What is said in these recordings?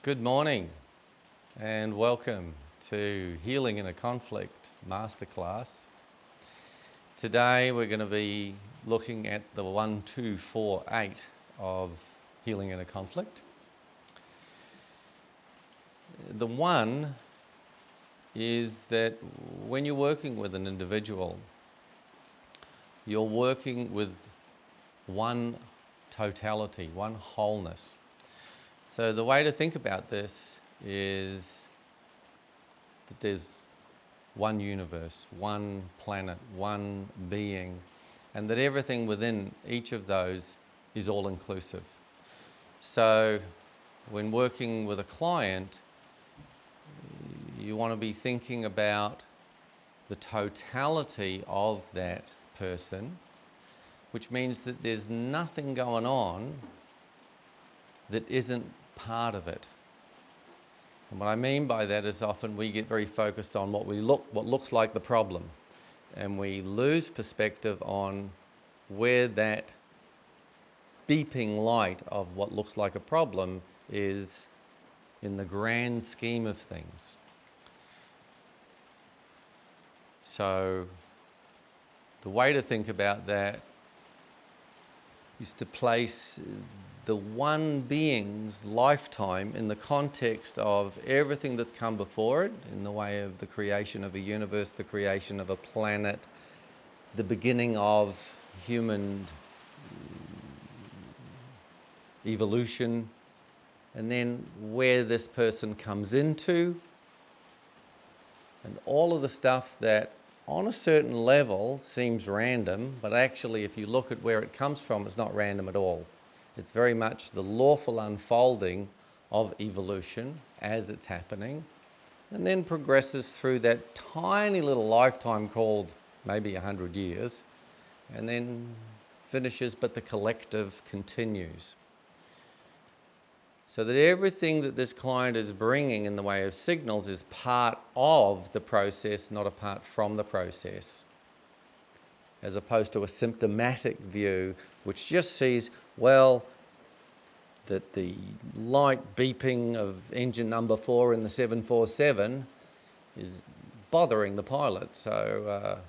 Good morning and welcome to Healing in a Conflict Masterclass. Today we're going to be looking at the 1, 2, 4, 8 of Healing in a Conflict. The 1 is that when you're working with an individual, you're working with one totality, one wholeness. So the way to think about this is that there's one universe, one planet, one being, and that everything within each of those is all-inclusive. So when working with a client, you want to be thinking about the totality of that person, which means that there's nothing going on that isn't part of it. And what I mean by that is often we get very focused on what looks like the problem, and we lose perspective on where that beeping light of what looks like a problem is in the grand scheme of things. So the way to think about that is to place the one being's lifetime in the context of everything that's come before it, in the way of the creation of a universe, the creation of a planet, the beginning of human evolution, and then where this person comes into, and all of the stuff that on a certain level seems random, but actually if you look at where it comes from, it's not random at all. It's very much the lawful unfolding of evolution as it's happening, and then progresses through that tiny little lifetime called maybe 100 years, and then finishes, but the collective continues. So that everything that this client is bringing in the way of signals is part of the process, not apart from the process, as opposed to a symptomatic view which just sees, well, that the light beeping of engine number 4 in the 747 is bothering the pilot, so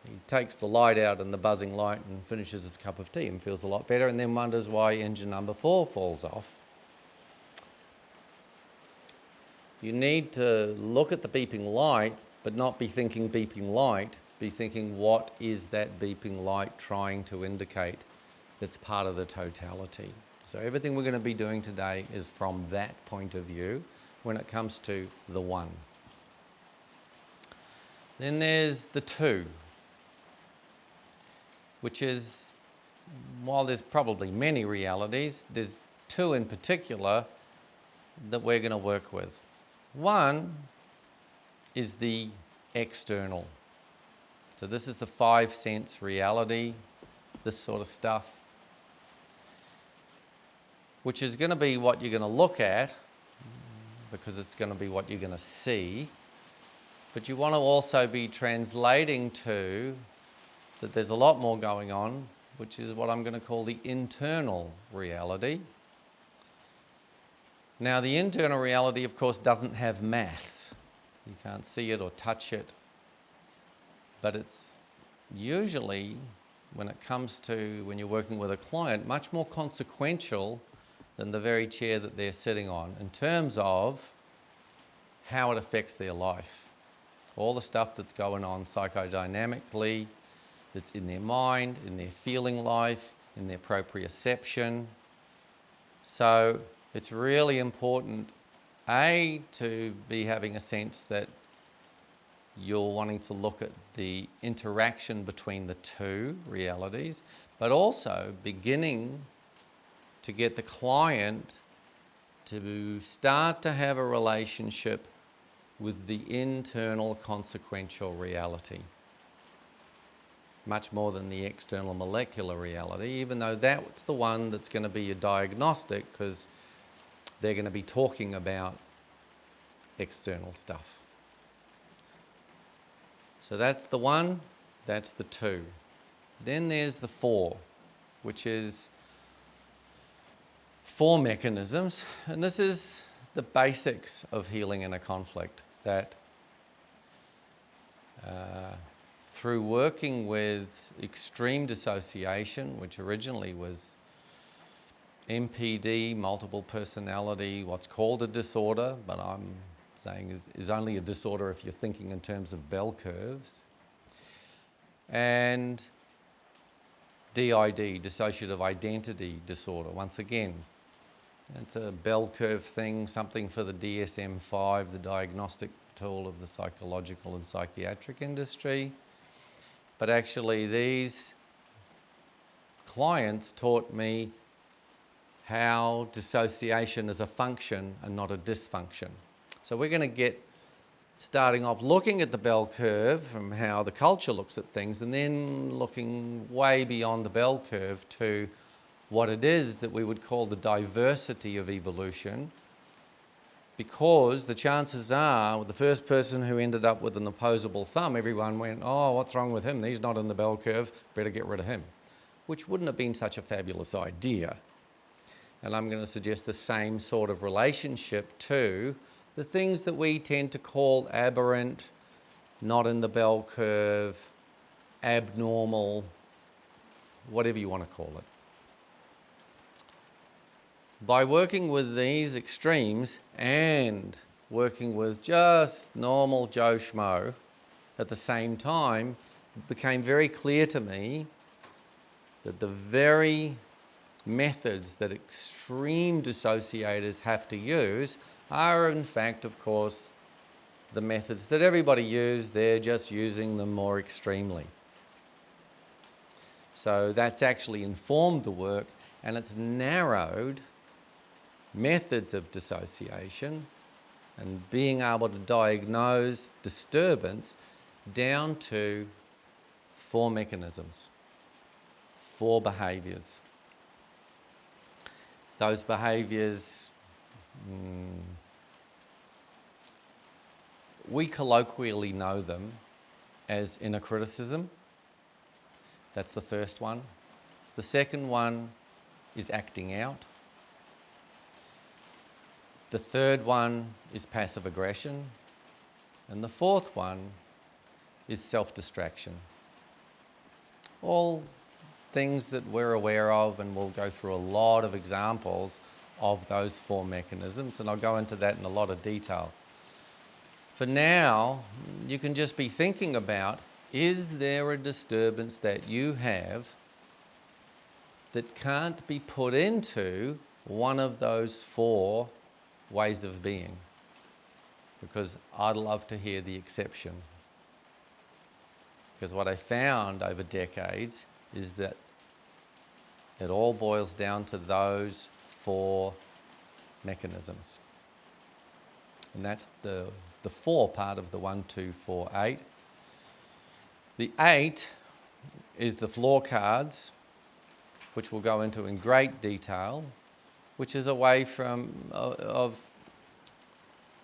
he takes the light out and the buzzing light and finishes his cup of tea and feels a lot better, and then wonders why engine number 4 falls off. You need to look at the beeping light, but not be thinking beeping light, be thinking what is that beeping light trying to indicate that's part of the totality. So everything we're going to be doing today is from that point of view when it comes to the 1. Then there's the 2, which is, while there's probably many realities, there's 2 in particular that we're going to work with. 1 is the external. So this is the 5 sense reality, this sort of stuff, which is going to be what you're going to look at, because it's going to be what you're going to see. But you want to also be translating to that there's a lot more going on, which is what I'm going to call the internal reality. Now, the internal reality, of course, doesn't have mass. You can't see it or touch it. But it's usually, when it comes to when you're working with a client, much more consequential than the very chair that they're sitting on in terms of how it affects their life. All the stuff that's going on psychodynamically, that's in their mind, in their feeling life, in their proprioception. So it's really important, A, to be having a sense that you're wanting to look at the interaction between the 2 realities, but also beginning to get the client to start to have a relationship with the internal consequential reality, much more than the external molecular reality, even though that's the one that's going to be your diagnostic, because they're going to be talking about external stuff. So that's the 1, that's the 2. Then there's the 4, which is 4 mechanisms, and this is the basics of healing in a conflict, that through working with extreme dissociation, which originally was MPD, multiple personality, what's called a disorder, but I'm saying is only a disorder if you're thinking in terms of bell curves, and DID, dissociative identity disorder. Once again, it's a bell curve thing, something for the DSM-5, the diagnostic tool of the psychological and psychiatric industry. But actually these clients taught me how dissociation is a function and not a dysfunction. So we're going to get starting off looking at the bell curve from how the culture looks at things, and then looking way beyond the bell curve to what it is that we would call the diversity of evolution, because the chances are the first person who ended up with an opposable thumb, everyone went, oh, what's wrong with him? He's not in the bell curve, better get rid of him, which wouldn't have been such a fabulous idea. And I'm going to suggest the same sort of relationship to the things that we tend to call aberrant, not in the bell curve, abnormal, whatever you want to call it. By working with these extremes and working with just normal Joe Schmo at the same time, it became very clear to me that the very methods that extreme dissociators have to use are in fact, of course, the methods that everybody uses. They're just using them more extremely. So that's actually informed the work, and it's narrowed methods of dissociation and being able to diagnose disturbance down to 4 mechanisms, 4 behaviours. Those behaviours, we colloquially know them as inner criticism. That's the first one. The second one is acting out. The third one is passive aggression. And the fourth one is self-distraction. All things that we're aware of, and we'll go through a lot of examples of those 4 mechanisms, and I'll go into that in a lot of detail. For now, you can just be thinking about, is there a disturbance that you have that can't be put into one of those 4 ways of being? Because I'd love to hear the exception. Because what I found over decades is that it all boils down to those 4 mechanisms. And that's the 4 part of the 1, 2, 4, 8. The 8 is the floor cards, which we'll go into in great detail, which is a way of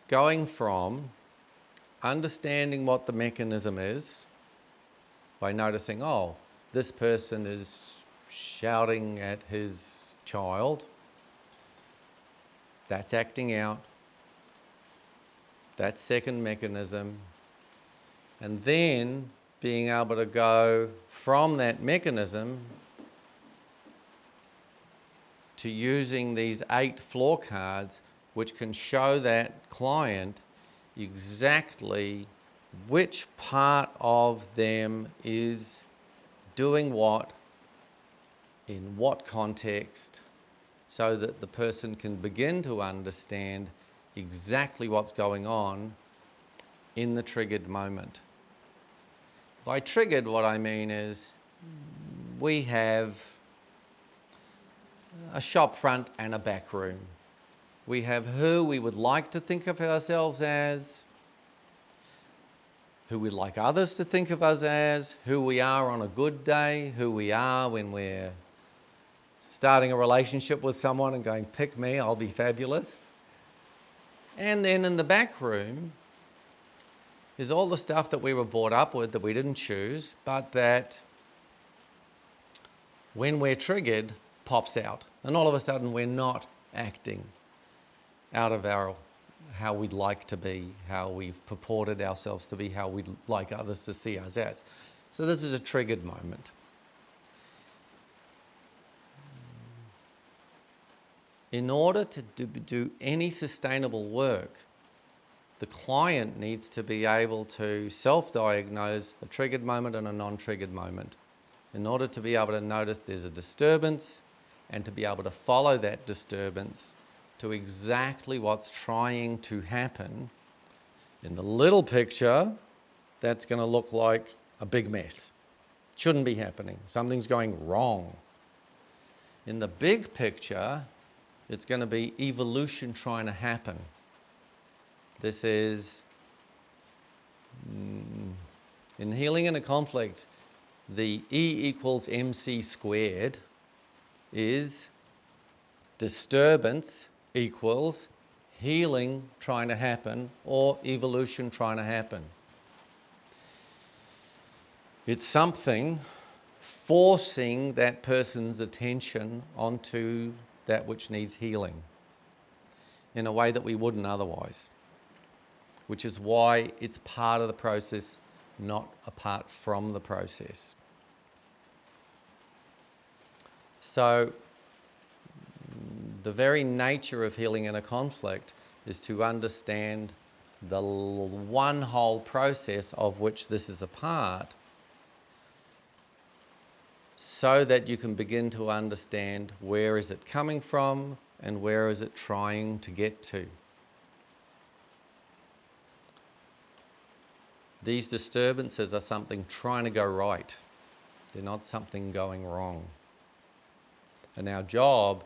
going from understanding what the mechanism is by noticing, oh, this person is shouting at his child. That's acting out. That's second mechanism. And then being able to go from that mechanism to using these 8 floor cards, which can show that client exactly which part of them is doing what, in what context, so that the person can begin to understand exactly what's going on in the triggered moment. By triggered, what I mean is we have a shop front and a back room. We have who we would like to think of ourselves as, who we'd like others to think of us as, who we are on a good day, who we are when we're starting a relationship with someone and going, pick me, I'll be fabulous. And then in the back room is all the stuff that we were brought up with that we didn't choose, but that when we're triggered, pops out. And all of a sudden we're not acting out of our how we'd like to be, how we've purported ourselves to be, how we'd like others to see us as. So this is a triggered moment. In order to do any sustainable work, the client needs to be able to self-diagnose a triggered moment and a non-triggered moment in order to be able to notice there's a disturbance and to be able to follow that disturbance to exactly what's trying to happen. In the little picture, that's going to look like a big mess. Shouldn't be happening. Something's going wrong. In the big picture, it's going to be evolution trying to happen. This is, in healing in a conflict, the E equals MC squared is disturbance equals healing trying to happen or evolution trying to happen. It's something forcing that person's attention onto that which needs healing in a way that we wouldn't otherwise, which is why it's part of the process, not apart from the process. So the very nature of healing in a conflict is to understand the one whole process of which this is a part, so that you can begin to understand where is it coming from and where is it trying to get to. These disturbances are something trying to go right. They're not something going wrong. And our job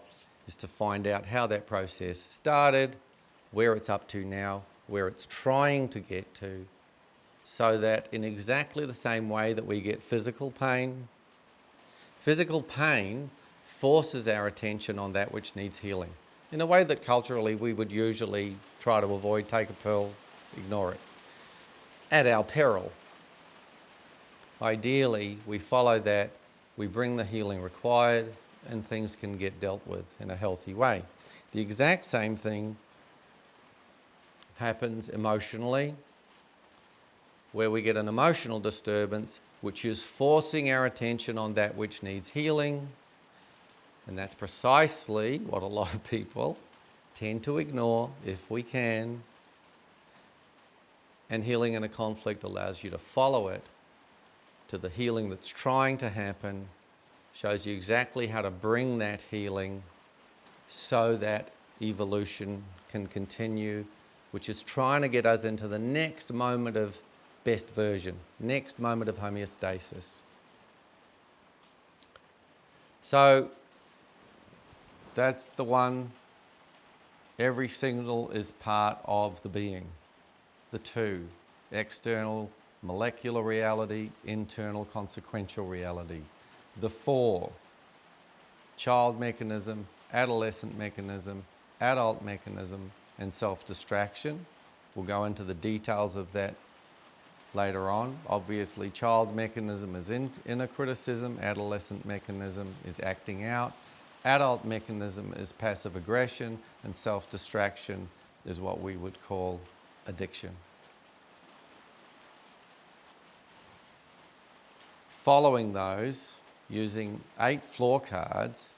is to find out how that process started, where it's up to now, where it's trying to get to, so that in exactly the same way that we get physical pain forces our attention on that which needs healing, in a way that culturally we would usually try to avoid, take a pill, ignore it, at our peril. Ideally, we follow that, we bring the healing required, and things can get dealt with in a healthy way. The exact same thing happens emotionally, where we get an emotional disturbance which is forcing our attention on that which needs healing, and that's precisely what a lot of people tend to ignore if we can. And healing in a conflict allows you to follow it to the healing that's trying to happen, shows you exactly how to bring that healing so that evolution can continue, which is trying to get us into the next moment of best version, next moment of homeostasis. So that's the one. Every signal is part of the being. The two, external molecular reality, internal consequential reality. The four, child mechanism, adolescent mechanism, adult mechanism, and self-distraction. We'll go into the details of that later on. Obviously, child mechanism is inner criticism, adolescent mechanism is acting out, adult mechanism is passive aggression, and self-distraction is what we would call addiction. Following those, using 8 floor cards,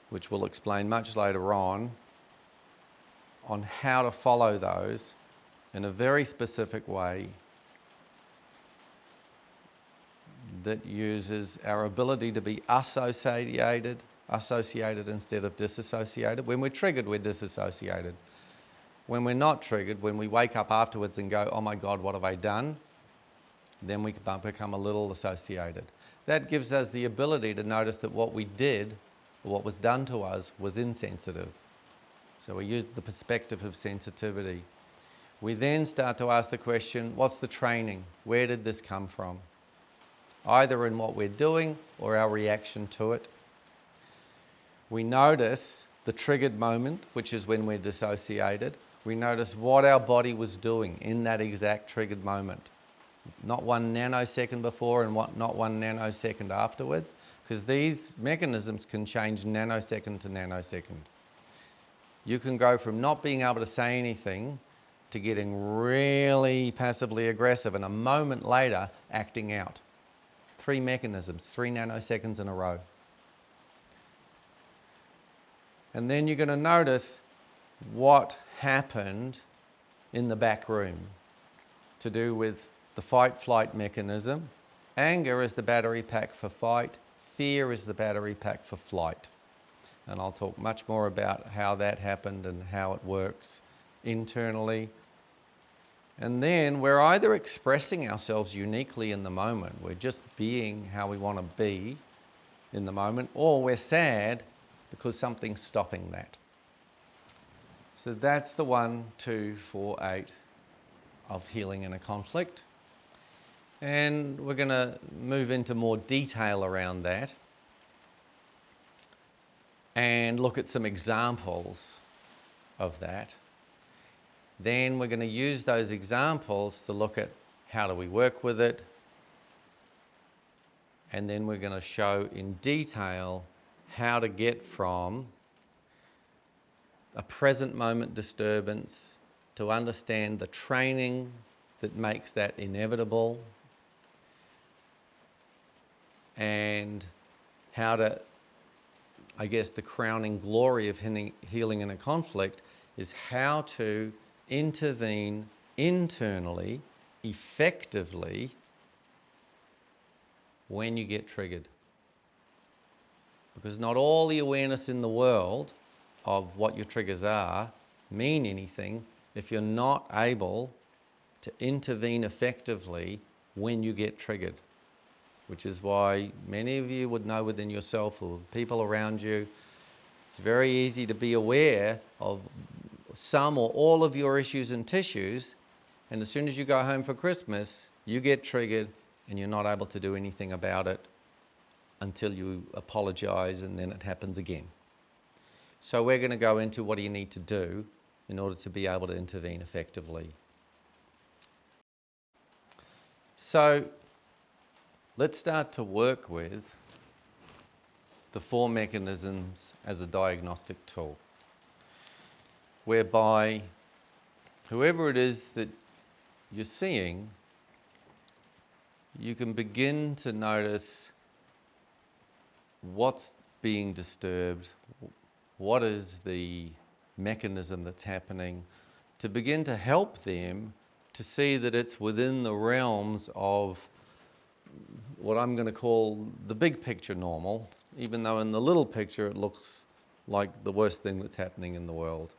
which we'll explain much later on how to follow those in a very specific way that uses our ability to be associated instead of disassociated. When we're triggered, we're disassociated. When we're not triggered, when we wake up afterwards and go, oh my God, what have I done? Then we become a little associated. That gives us the ability to notice that what we did, what was done to us, was insensitive. So we use the perspective of sensitivity. We then start to ask the question, what's the training? Where did this come from? Either in what we're doing or our reaction to it. We notice the triggered moment, which is when we're dissociated. We notice what our body was doing in that exact triggered moment. Not 1 nanosecond before and not 1 nanosecond afterwards, because these mechanisms can change nanosecond to nanosecond. you can go from not being able to say anything to getting really passively aggressive and a moment later acting out. 3 mechanisms, 3 nanoseconds in a row. And then you're going to notice what happened in the back room to do with the fight-flight mechanism. Anger is the battery pack for fight. Fear is the battery pack for flight. And I'll talk much more about how that happened and how it works internally. And then we're either expressing ourselves uniquely in the moment, we're just being how we want to be in the moment, or we're sad because something's stopping that. So that's the 1, 2, 4, 8 of healing in a conflict. And we're going to move into more detail around that and look at some examples of that. Then we're going to use those examples to look at how do we work with it. And then we're going to show in detail how to get from a present moment disturbance to understand the training that makes that inevitable, and how to, I guess, the crowning glory of healing in a conflict is how to intervene internally, effectively, when you get triggered. Because not all the awareness in the world of what your triggers are mean anything if you're not able to intervene effectively when you get triggered. Which is why many of you would know within yourself or people around you, it's very easy to be aware of some or all of your issues and tissues, and as soon as you go home for Christmas, you get triggered and you're not able to do anything about it until you apologize, and then it happens again. So we're going to go into what do you need to do in order to be able to intervene effectively. So let's start to work with the 4 mechanisms as a diagnostic tool, whereby whoever it is that you're seeing, you can begin to notice what's being disturbed, what is the mechanism that's happening, to begin to help them to see that it's within the realms of what I'm going to call the big picture normal, even though in the little picture it looks like the worst thing that's happening in the world.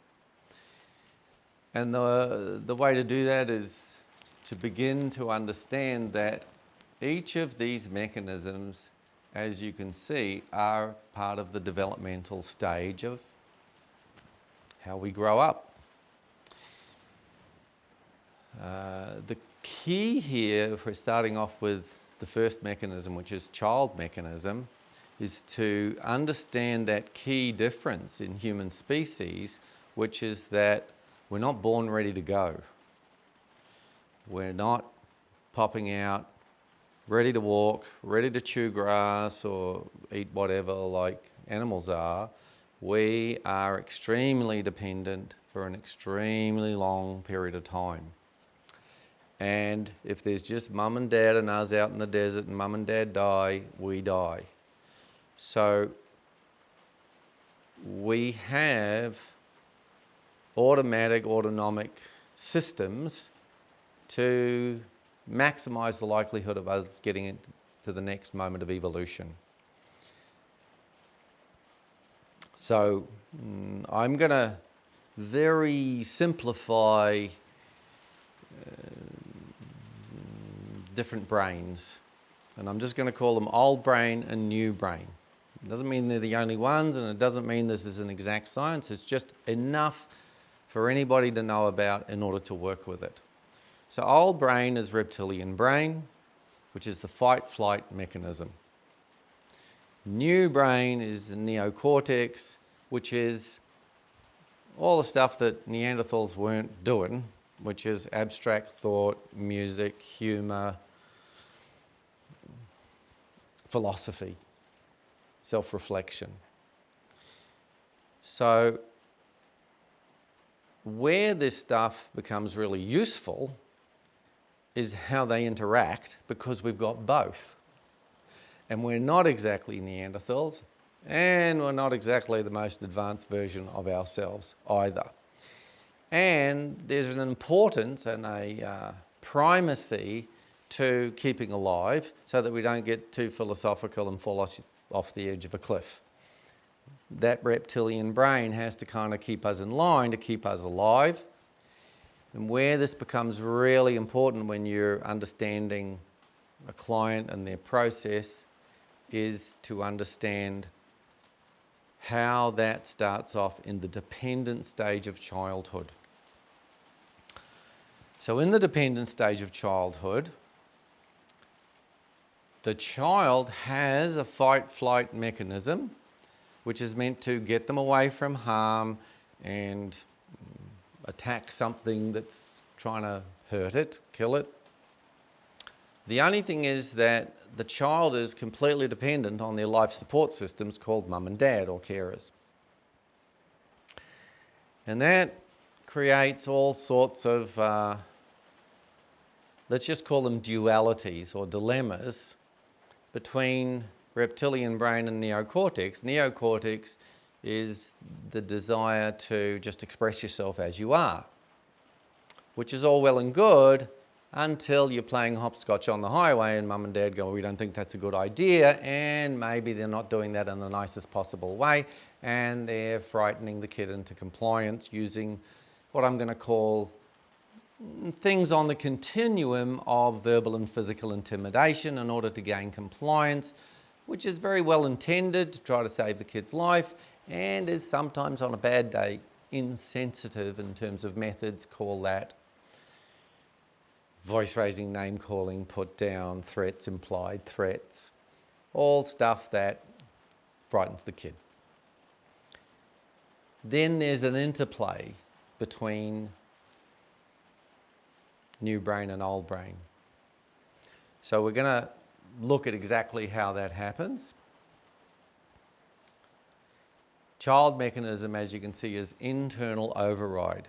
And the way to do that is to begin to understand that each of these mechanisms, as you can see, are part of the developmental stage of how we grow up. The key here, if we're starting off with the first mechanism, which is child mechanism, is to understand that key difference in human species, which is that we're not born ready to go. We're not popping out, ready to walk, ready to chew grass or eat whatever like animals are. We are extremely dependent for an extremely long period of time. And if there's just mum and dad and us out in the desert and mum and dad die, we die. So we have autonomic systems to maximize the likelihood of us getting into the next moment of evolution. So I'm going to very simplify different brains, and I'm just going to call them old brain and new brain. It doesn't mean they're the only ones, and it doesn't mean this is an exact science. It's just enough for anybody to know about in order to work with it. So old brain is reptilian brain, which is the fight-flight mechanism. New brain is the neocortex, which is all the stuff that Neanderthals weren't doing, which is abstract thought, music, humour, philosophy, self-reflection. So where this stuff becomes really useful is how they interact, because we've got both. And we're not exactly Neanderthals, and we're not exactly the most advanced version of ourselves either. And there's an importance and a primacy to keeping alive so that we don't get too philosophical and fall off the edge of a cliff. That reptilian brain has to kind of keep us in line to keep us alive. And where this becomes really important when you're understanding a client and their process is to understand how that starts off in the dependent stage of childhood. So in the dependent stage of childhood, the child has a fight-flight mechanism which is meant to get them away from harm and attack something that's trying to hurt it, kill it. The only thing is that the child is completely dependent on their life support systems called mum and dad or carers. And that creates all sorts of, let's just call them dualities or dilemmas between reptilian brain and neocortex. Neocortex is the desire to just express yourself as you are, which is all well and good until you're playing hopscotch on the highway and mum and dad go, we don't think that's a good idea, and maybe they're not doing that in the nicest possible way, and they're frightening the kid into compliance using what I'm going to call things on the continuum of verbal and physical intimidation in order to gain compliance, which is very well intended to try to save the kid's life and is sometimes on a bad day insensitive in terms of methods. Call that voice raising, name calling, put down, threats, implied threats, all stuff that frightens the kid. Then there's an interplay between new brain and old brain. So we're going to look at exactly how that happens. Child mechanism, as you can see, is internal override.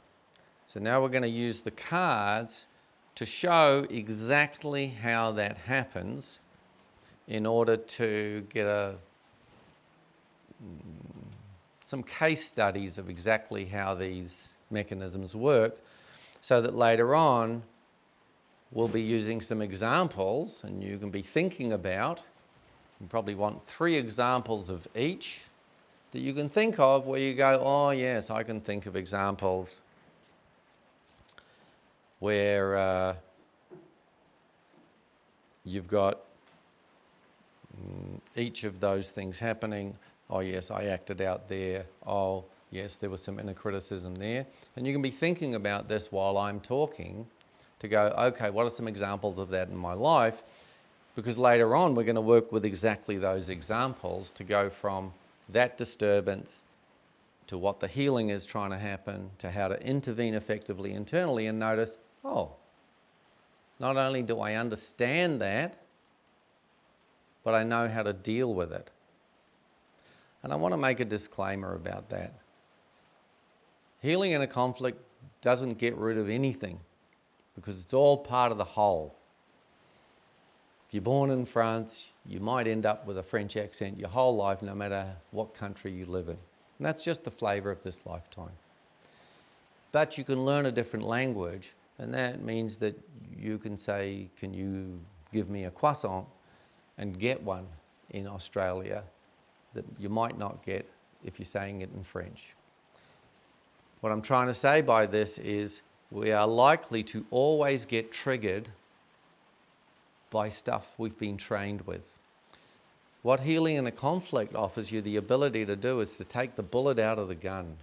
So now we're going to use the cards to show exactly how that happens in order to get some case studies of exactly how these mechanisms work, so that later on we'll be using some examples and you can be thinking about, you probably want 3 examples of each that you can think of where you go, oh yes, I can think of examples where you've got each of those things happening. Oh yes, I acted out there. Oh yes, there was some inner criticism there. And you can be thinking about this while I'm talking to go, okay, what are some examples of that in my life? Because later on we're going to work with exactly those examples to go from that disturbance to what the healing is trying to happen, to how to intervene effectively internally and notice, oh, not only do I understand that, but I know how to deal with it. And I want to make a disclaimer about that. Healing in a conflict doesn't get rid of anything because it's all part of the whole. If you're born in France, you might end up with a French accent your whole life, no matter what country you live in. And that's just the flavour of this lifetime. But you can learn a different language, and that means that you can say, can you give me a croissant, and get one in Australia that you might not get if you're saying it in French. What I'm trying to say by this is we are likely to always get triggered by stuff we've been trained with. What healing in a conflict offers you the ability to do is to take the bullet out of the gun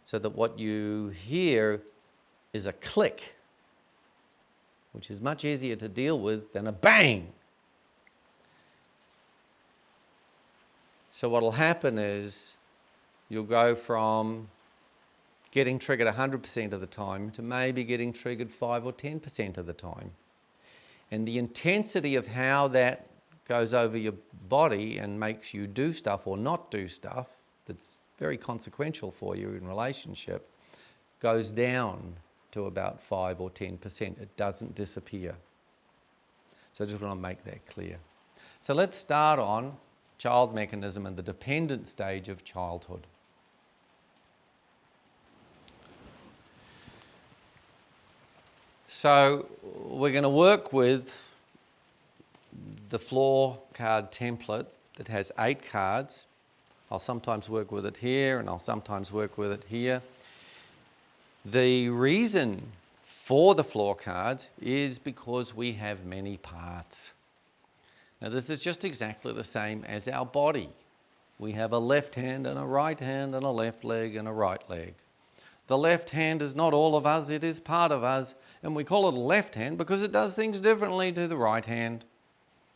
so that what you hear is a click, which is much easier to deal with than a bang. So what will happen is you'll go from getting triggered 100% of the time to maybe getting triggered 5 or 10% of the time. And the intensity of how that goes over your body and makes you do stuff or not do stuff that's very consequential for you in relationship goes down to about 5 or 10%. It doesn't disappear. So I just want to make that clear. So let's start on child mechanism and the dependent stage of childhood. So we're going to work with the floor card template that has 8 cards. I'll sometimes work with it here and I'll sometimes work with it here. The reason for the floor cards is because we have many parts. Now this is just exactly the same as our body. We have a left hand and a right hand and a left leg and a right leg. The left hand is not all of us, it is part of us, and we call it a left hand because it does things differently to the right hand.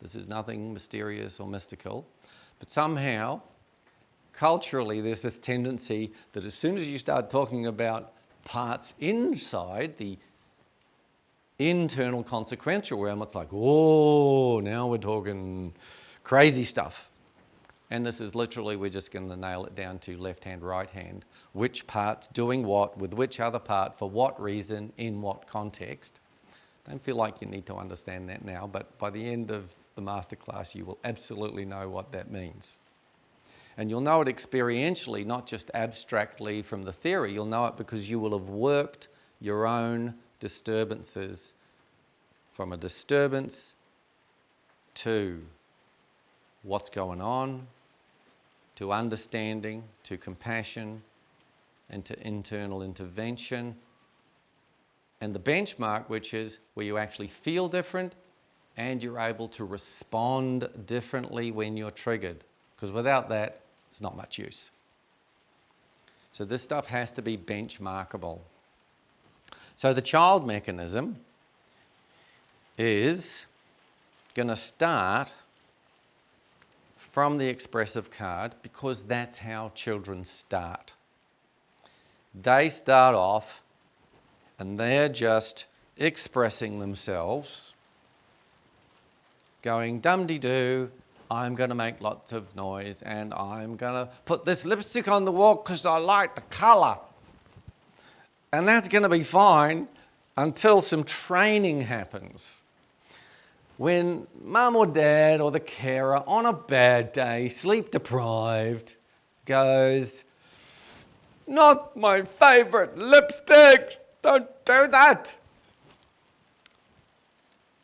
This is nothing mysterious or mystical, but somehow, culturally, there's this tendency that as soon as you start talking about parts inside the internal consequential realm, it's like, oh, now we're talking crazy stuff. And this is literally, we're just going to nail it down to left hand, right hand. Which part's doing what, with which other part, for what reason, in what context. Don't feel like you need to understand that now, but by the end of the masterclass, you will absolutely know what that means. And you'll know it experientially, not just abstractly from the theory. You'll know it because you will have worked your own disturbances from a disturbance to what's going on, to understanding, to compassion, and to internal intervention. And the benchmark, which is where you actually feel different and you're able to respond differently when you're triggered. Because without that, it's not much use. So this stuff has to be benchmarkable. So the child mechanism is going to start from the expressive card because that's how children start. They start off and they're just expressing themselves, going dum-de-doo, I'm going to make lots of noise and I'm going to put this lipstick on the wall because I like the colour. And that's going to be fine until some training happens. When mum or dad or the carer on a bad day, sleep deprived, goes, not my favourite lipstick, don't do that.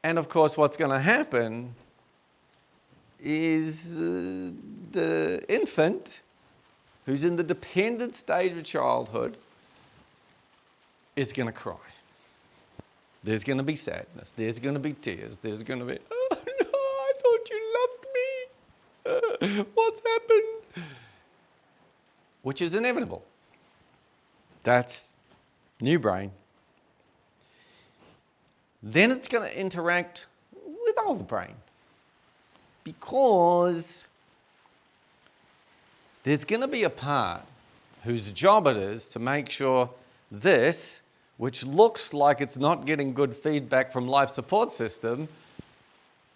And of course what's going to happen is the infant who's in the dependent stage of childhood is going to cry. There's going to be sadness. There's going to be tears. There's going to be, oh no, I thought you loved me. What's happened? Which is inevitable. That's new brain. Then it's going to interact with old brain because there's going to be a part whose job it is to make sure this, which looks like it's not getting good feedback from life support system,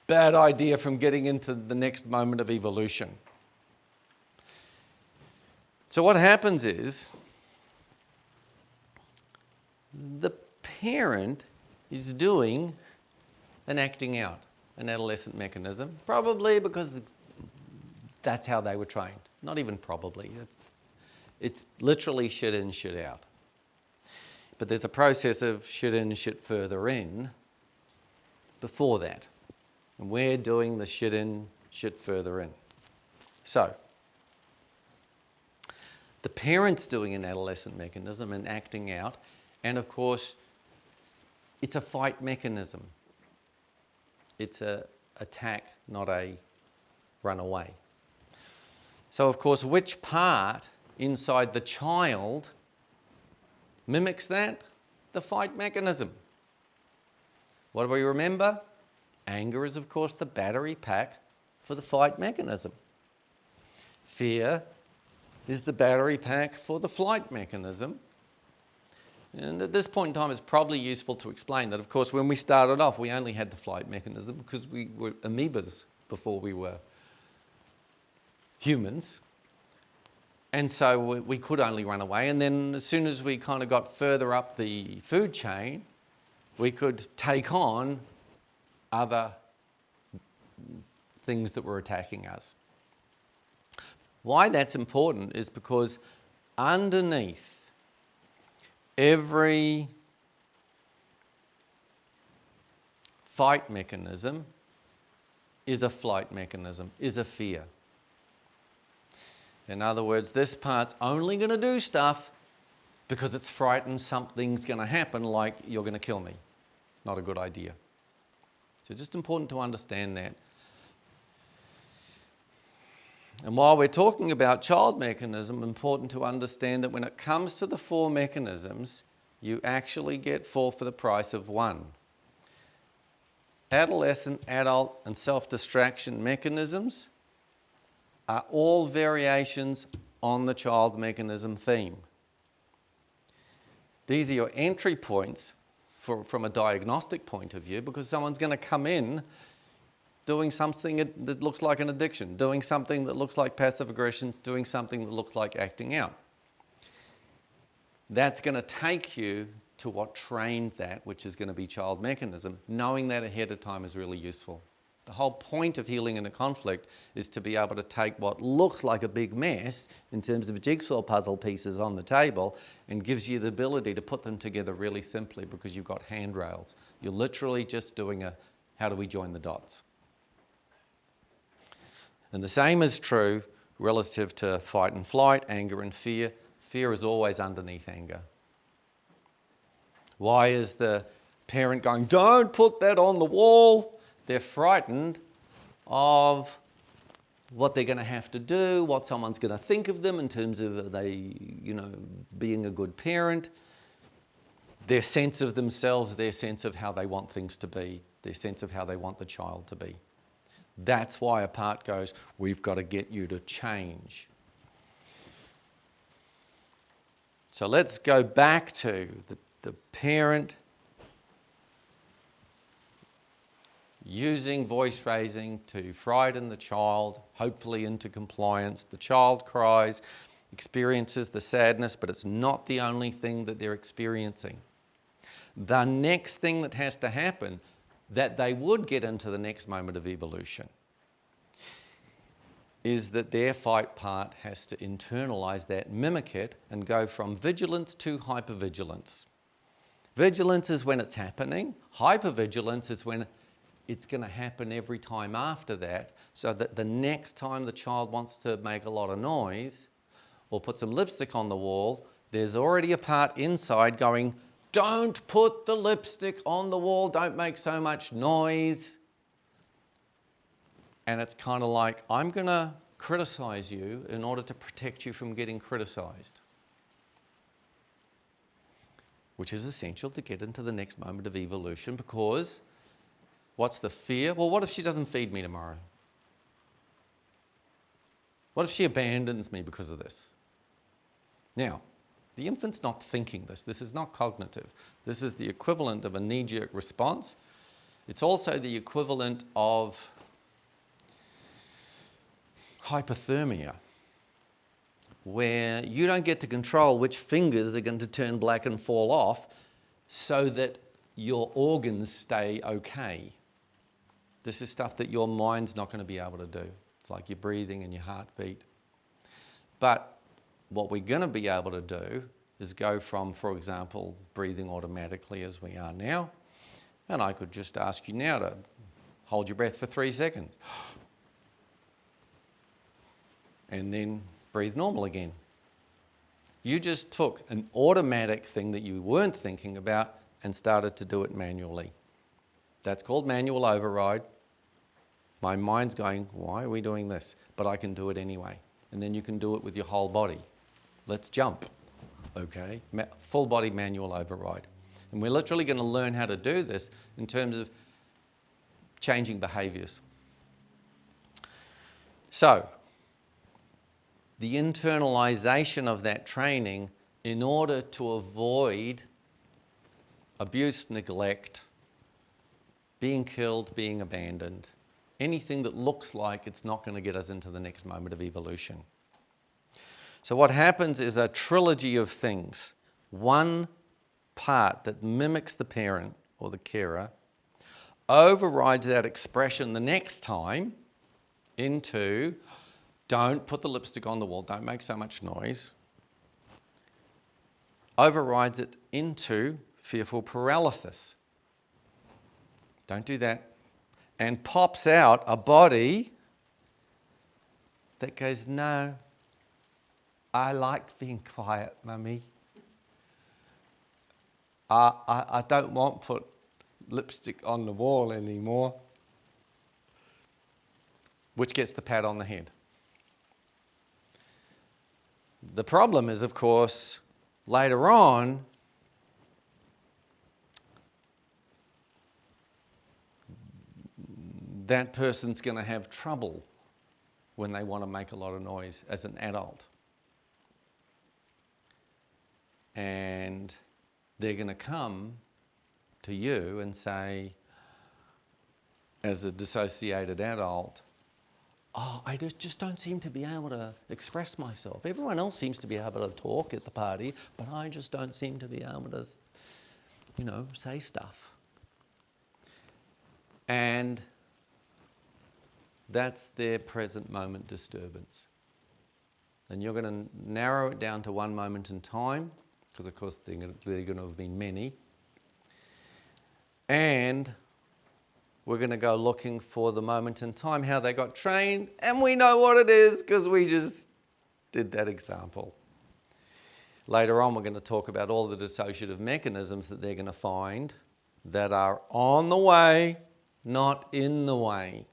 bad idea from getting into the next moment of evolution. So what happens is the parent is doing an acting out, an adolescent mechanism, probably because that's how they were trained. Not even probably. It's literally shit in, shit out. But there's a process of shit in, shit further in before that. And we're doing the shit in, shit further in. So, the parent's doing an adolescent mechanism and acting out. And of course, it's a fight mechanism. It's an attack, not a runaway. So of course, which part inside the child mimics that? The fight mechanism. What do we remember? Anger is, of course, the battery pack for the fight mechanism. Fear is the battery pack for the flight mechanism. And at this point in time, it's probably useful to explain that, of course, when we started off, we only had the flight mechanism because we were amoebas before we were humans. And so we could only run away. And then as soon as we kind of got further up the food chain, we could take on other things that were attacking us. Why that's important is because underneath every fight mechanism is a flight mechanism, is a fear. In other words, this part's only going to do stuff because it's frightened something's going to happen, like you're going to kill me. Not a good idea. So just important to understand that. And while we're talking about child mechanism, important to understand that when it comes to the 4 mechanisms, you actually get 4 for the price of 1. Adolescent, adult, and self-distraction mechanisms are all variations on the child mechanism theme. These are your entry points from a diagnostic point of view, because someone's going to come in doing something that looks like an addiction, doing something that looks like passive aggression, doing something that looks like acting out. That's going to take you to what trained that, which is going to be child mechanism. Knowing that ahead of time is really useful. The whole point of healing in a conflict is to be able to take what looks like a big mess in terms of jigsaw puzzle pieces on the table and gives you the ability to put them together really simply because you've got handrails. You're literally just doing a how do we join the dots. And the same is true relative to fight and flight, anger and fear. Fear is always underneath anger. Why is the parent going, don't put that on the wall? They're frightened of what they're going to have to do, what someone's going to think of them in terms of are they, being a good parent, their sense of themselves, their sense of how they want things to be, their sense of how they want the child to be. That's why a part goes, we've got to get you to change. So let's go back to the parent using voice raising to frighten the child, hopefully into compliance. The child cries, experiences the sadness, but it's not the only thing that they're experiencing. The next thing that has to happen, that they would get into the next moment of evolution, is that their fight part has to internalize that, mimic it, and go from vigilance to hypervigilance. Vigilance is when it's happening. Hypervigilance is when it's going to happen every time after that, so that the next time the child wants to make a lot of noise or put some lipstick on the wall, there's already a part inside going, don't put the lipstick on the wall, don't make so much noise. And it's kind of like, I'm going to criticize you in order to protect you from getting criticized, which is essential to get into the next moment of evolution, because what's the fear? Well, what if she doesn't feed me tomorrow? What if she abandons me because of this? Now, the infant's not thinking this. This is not cognitive. This is the equivalent of a knee-jerk response. It's also the equivalent of hypothermia, where you don't get to control which fingers are going to turn black and fall off so that your organs stay okay. This is stuff that your mind's not going to be able to do. It's like your breathing and your heartbeat. But what we're going to be able to do is go from, for example, breathing automatically as we are now, and I could just ask you now to hold your breath for 3 seconds and then breathe normal again. You just took an automatic thing that you weren't thinking about and started to do it manually. That's called manual override. My mind's going, why are we doing this? But I can do it anyway. And then you can do it with your whole body. Let's jump, okay? Full body manual override. And we're literally going to learn how to do this in terms of changing behaviours. So, the internalization of that training in order to avoid abuse, neglect, being killed, being abandoned, anything that looks like it's not going to get us into the next moment of evolution. So what happens is a trilogy of things. One part that mimics the parent or the carer overrides that expression the next time into, don't put the lipstick on the wall, don't make so much noise. Overrides it into fearful paralysis. Don't do that. And pops out a body that goes, no, I like being quiet, Mummy. I don't want to put lipstick on the wall anymore. Which gets the pat on the head. The problem is, of course, later on, that person's going to have trouble when they want to make a lot of noise as an adult. And they're going to come to you and say, as a dissociated adult, oh, I just don't seem to be able to express myself. Everyone else seems to be able to talk at the party, but I just don't seem to be able to, say stuff. And that's their present moment disturbance. And you're going to narrow it down to one moment in time, because of course there are going to have been many. And we're going to go looking for the moment in time, how they got trained, and we know what it is because we just did that example. Later on, we're going to talk about all the dissociative mechanisms that they're going to find that are on the way, not in the way.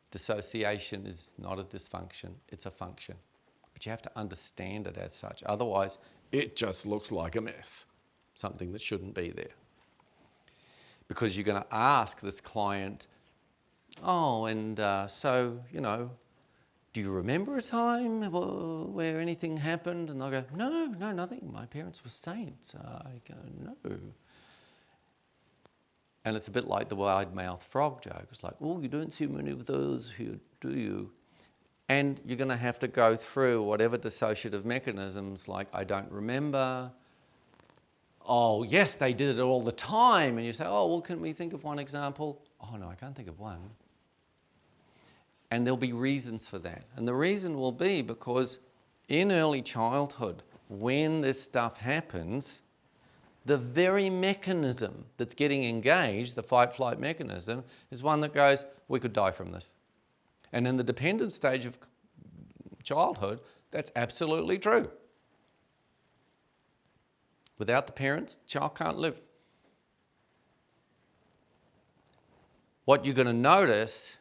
Dissociation is not a dysfunction, it's a function. But you have to understand it as such. Otherwise, it just looks like a mess, something that shouldn't be there. Because you're going to ask this client, oh, and so, do you remember a time where anything happened? And they'll go, no, nothing. My parents were saints. I go, no. And it's a bit like the wide-mouthed frog joke. It's like, oh, you don't see many of those here, do you? And you're going to have to go through whatever dissociative mechanisms, like I don't remember. Oh, yes, they did it all the time. And you say, oh, well, can we think of one example? Oh, no, I can't think of one. And there'll be reasons for that. And the reason will be because in early childhood, when this stuff happens, the very mechanism that's getting engaged, the fight-flight mechanism, is one that goes, we could die from this. And in the dependent stage of childhood, that's absolutely true. Without the parents, the child can't live. What you're going to notice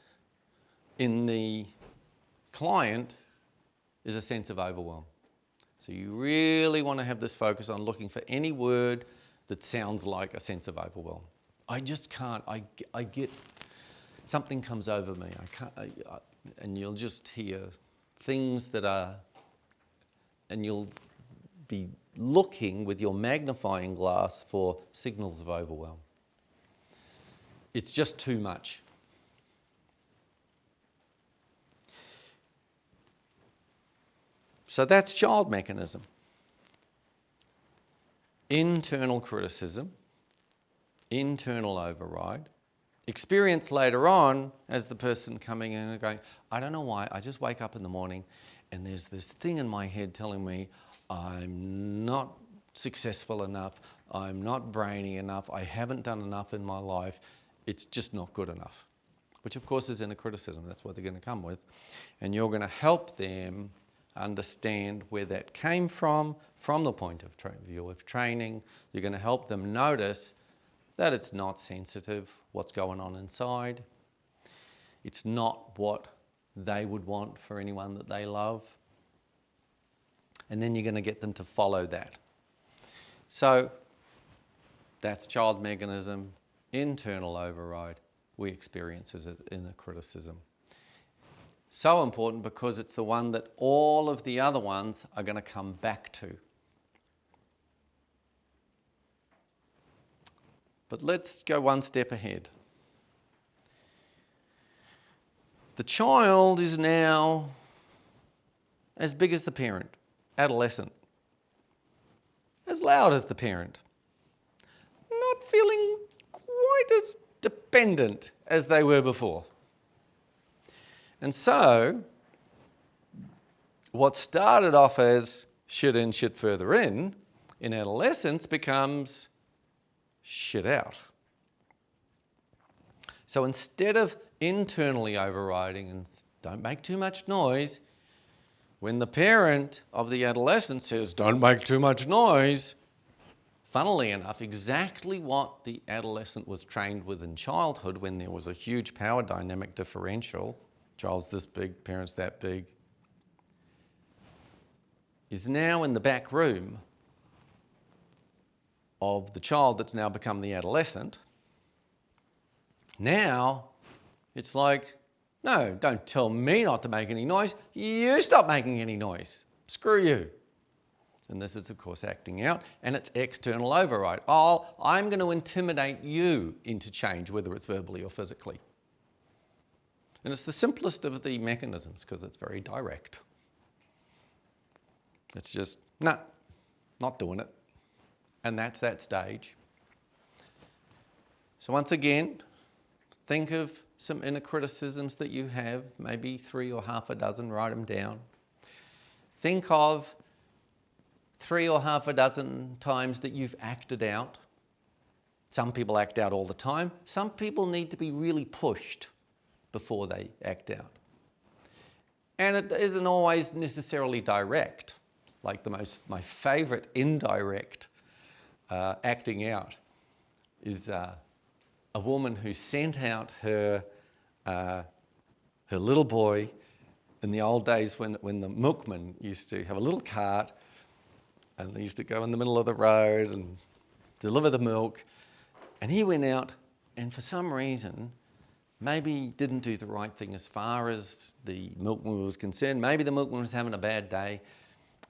in the client is a sense of overwhelm. So you really want to have this focus on looking for any word that sounds like a sense of overwhelm. I just can't. I get, something comes over me. I can't, and you'll just hear things that are, and you'll be looking with your magnifying glass for signals of overwhelm. It's just too much. So that's child mechanism. Internal criticism, internal override. Experience later on as the person coming in and going, I don't know why, I just wake up in the morning and there's this thing in my head telling me I'm not successful enough, I'm not brainy enough, I haven't done enough in my life, it's just not good enough. Which of course is inner criticism, that's what they're going to come with. And you're going to help them understand where that came from the point of view of training. You're going to help them notice that it's not sensitive, what's going on inside. It's not what they would want for anyone that they love. And then you're going to get them to follow that. So that's child mechanism, internal override. We experience as inner criticism. So important because it's the one that all of the other ones are going to come back to. But let's go one step ahead. The child is now as big as the parent, adolescent. As loud as the parent. Not feeling quite as dependent as they were before. And so, what started off as shit in, shit further in adolescence becomes shit out. So instead of internally overriding and don't make too much noise, when the parent of the adolescent says, don't make too much noise, funnily enough, exactly what the adolescent was trained with in childhood when there was a huge power dynamic differential, child's this big, parent's that big, is now in the back room of the child that's now become the adolescent. Now, it's like, no, don't tell me not to make any noise. You stop making any noise. Screw you. And this is, of course, acting out, and it's external override. Oh, I'm going to intimidate you into change, whether it's verbally or physically. And it's the simplest of the mechanisms because it's very direct. It's just, nah, not doing it. And that's that stage. So once again, think of some inner criticisms that you have, maybe 3 or half a dozen, write them down. Think of 3 or half a dozen times that you've acted out. Some people act out all the time. Some people need to be really pushed before they act out. And it isn't always necessarily direct. Like my favourite indirect acting out is a woman who sent out her little boy in the old days when the milkman used to have a little cart and they used to go in the middle of the road and deliver the milk. And he went out and for some reason, maybe didn't do the right thing as far as the milkman was concerned. Maybe the milkman was having a bad day.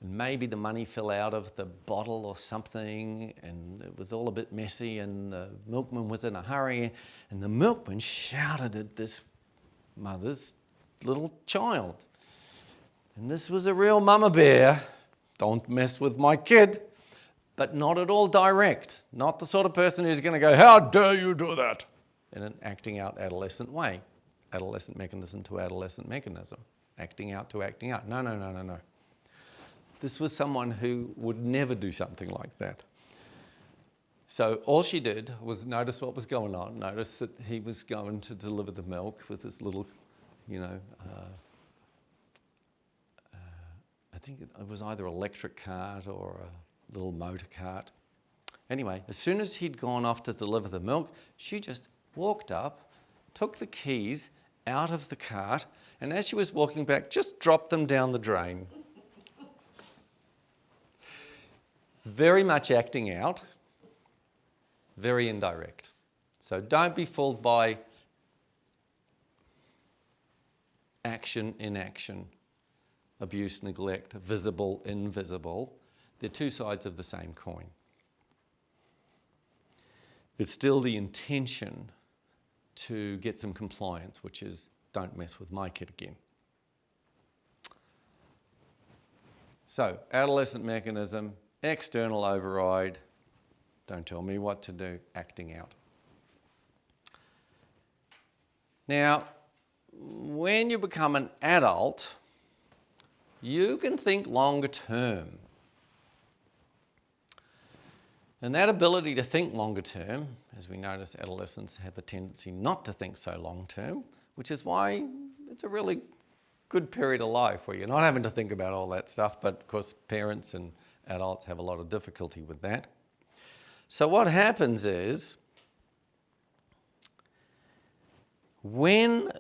And maybe the money fell out of the bottle or something and it was all a bit messy and the milkman was in a hurry and the milkman shouted at this mother's little child. And this was a real mama bear. Don't mess with my kid. But not at all direct. Not the sort of person who's going to go, how dare you do that? In an acting out adolescent way. Adolescent mechanism to adolescent mechanism. Acting out to acting out. No, no, no, no, no. This was someone who would never do something like that. So all she did was notice what was going on, notice that he was going to deliver the milk with this little, I think it was either an electric cart or a little motor cart. Anyway, as soon as he'd gone off to deliver the milk, she just walked up, took the keys out of the cart, and as she was walking back, just dropped them down the drain. Very much acting out, very indirect. So don't be fooled by action, inaction, abuse, neglect, visible, invisible. They're two sides of the same coin. It's still the intention to get some compliance, which is don't mess with my kid again. So, adolescent mechanism, external override, don't tell me what to do, acting out. Now, when you become an adult, you can think longer term. And that ability to think longer term, as we notice adolescents have a tendency not to think so long term, which is why it's a really good period of life where you're not having to think about all that stuff, but of course parents and adults have a lot of difficulty with that. So what happens is, when,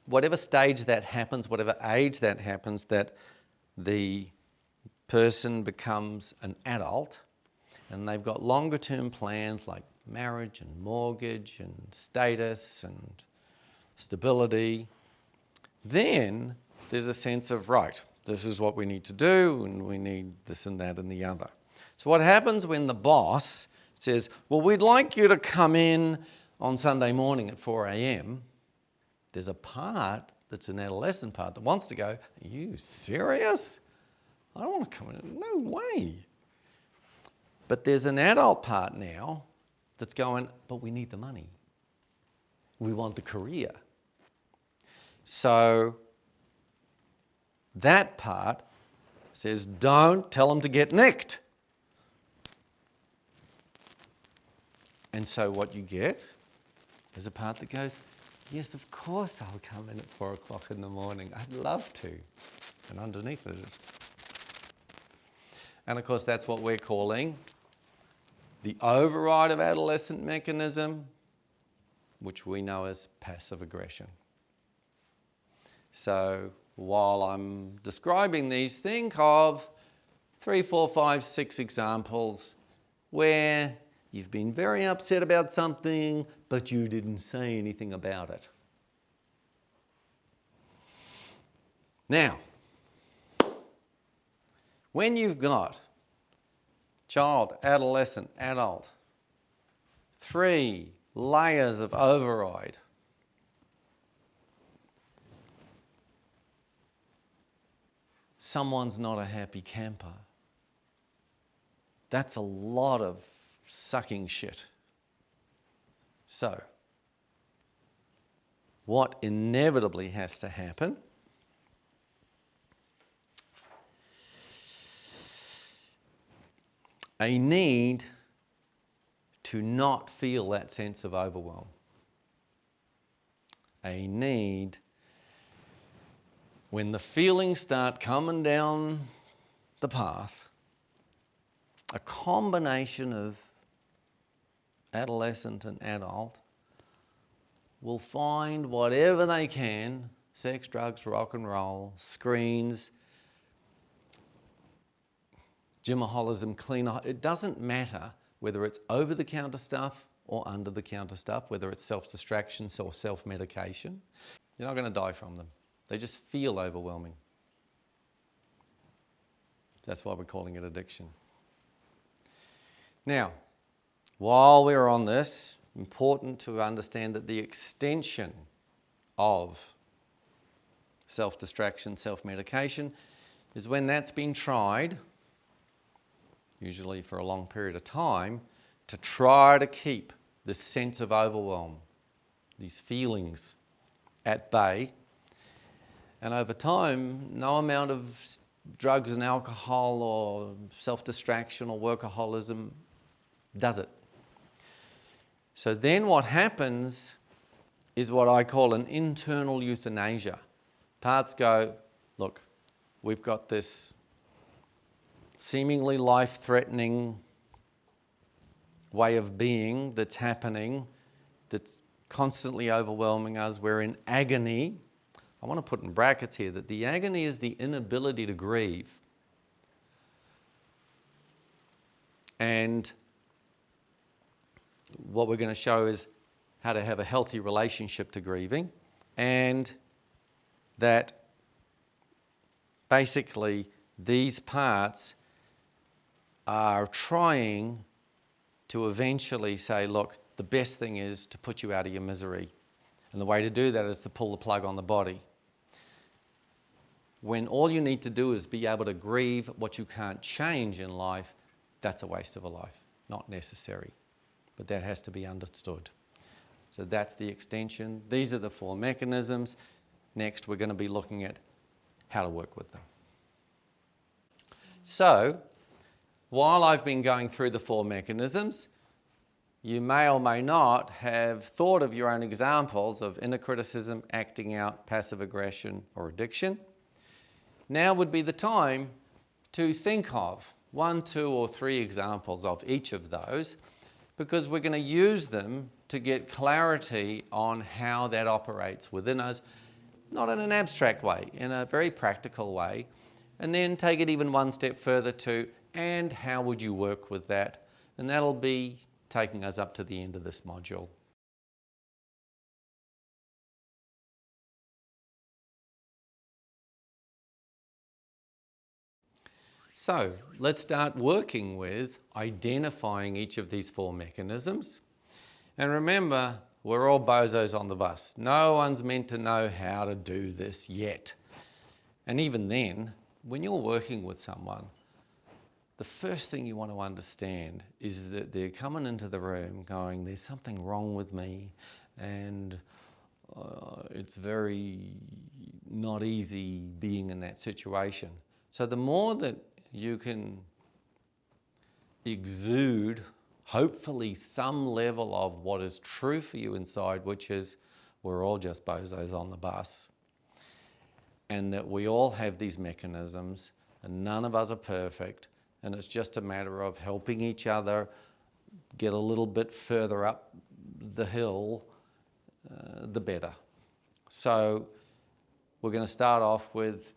whatever stage that happens, whatever age that happens, that the person becomes an adult, and they've got longer term plans like marriage and mortgage and status and stability, then there's a sense of, right, this is what we need to do and we need this and that and the other. So what happens when the boss says, well, we'd like you to come in on Sunday morning at 4 a.m, there's a part that's an adolescent part that wants to go, are you serious? I don't want to come in. No way. But there's an adult part now that's going, but we need the money. We want the career. So that part says, don't tell them to get nicked. And so what you get is a part that goes, yes, of course I'll come in at 4 o'clock in the morning. I'd love to. And underneath it is. And of course, that's what we're calling the override of adolescent mechanism, which we know as passive aggression. So while I'm describing these, think of 3, 4, 5, 6 examples where you've been very upset about something, but you didn't say anything about it. Now, when you've got child, adolescent, adult, 3 layers of override, someone's not a happy camper. That's a lot of sucking shit. So, what inevitably has to happen a need to not feel that sense of overwhelm. A need, when the feelings start coming down the path, a combination of adolescent and adult will find whatever they can, sex, drugs, rock and roll, screens, gymaholism, cleaner, it doesn't matter whether it's over-the-counter stuff or under-the-counter stuff, whether it's self-distraction or self-medication. You're not going to die from them. They just feel overwhelming. That's why we're calling it addiction. Now, while we're on this, important to understand that the extension of self-distraction, self-medication, is when that's been tried, usually for a long period of time, to try to keep this sense of overwhelm, these feelings at bay. And over time, no amount of drugs and alcohol or self-distraction or workaholism does it. So then what happens is what I call an internal euthanasia. Parts go, look, we've got this seemingly life-threatening way of being that's happening, that's constantly overwhelming us. We're in agony. I want to put in brackets here that the agony is the inability to grieve. And what we're going to show is how to have a healthy relationship to grieving, and that basically these parts are trying to eventually say, look, the best thing is to put you out of your misery. And the way to do that is to pull the plug on the body. When all you need to do is be able to grieve what you can't change in life, that's a waste of a life, not necessary. But that has to be understood. So that's the extension. These are the 4 mechanisms. Next, we're going to be looking at how to work with them. So, while I've been going through the 4 mechanisms, you may or may not have thought of your own examples of inner criticism, acting out, passive aggression, or addiction. Now would be the time to think of 1, 2, or 3 examples of each of those, because we're going to use them to get clarity on how that operates within us, not in an abstract way, in a very practical way, and then take it even one step further to, and how would you work with that? And that'll be taking us up to the end of this module. So let's start working with identifying each of these 4 mechanisms. And remember, We're all bozos on the bus. No one's meant to know how to do this yet. And even then, when you're working with someone, the first thing you want to understand is that they're coming into the room going, there's something wrong with me, and it's very not easy being in that situation. So the more that you can exude, hopefully, some level of what is true for you inside, which is we're all just bozos on the bus, and that we all have these mechanisms, and none of us are perfect, and it's just a matter of helping each other get a little bit further up the hill, the better. So we're going to start off with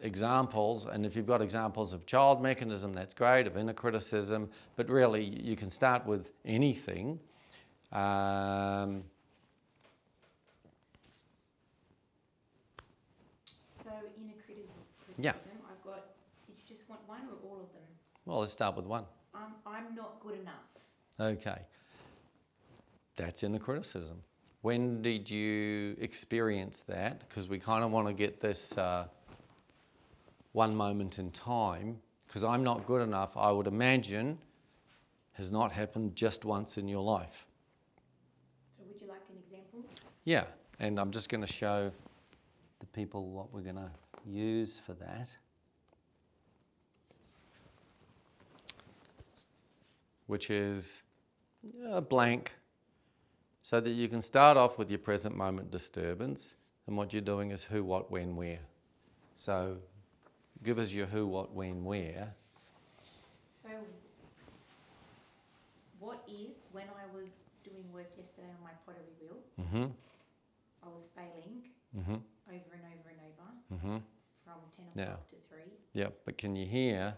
examples, and if you've got examples of child mechanism, that's great, of inner criticism, but really you can start with anything. So inner criticism, Yeah. I've got, did you just want one or all of them? Well, let's start with one. I'm not good enough. Okay. That's inner criticism. When did you experience that? Because we kind of want to get this one moment in time, because I'm not good enough, I would imagine, has not happened just once in your life. So would you like an example? Yeah, and I'm just going to show the people what we're going to use for that. Which is a blank, so that you can start off with your present moment disturbance, and what you're doing is who, what, when, where. So give us your who, what, when, where. So what is, when I was doing work yesterday on my pottery wheel, I was failing over and over and over from 10 o'clock to 3. Yeah, but can you hear?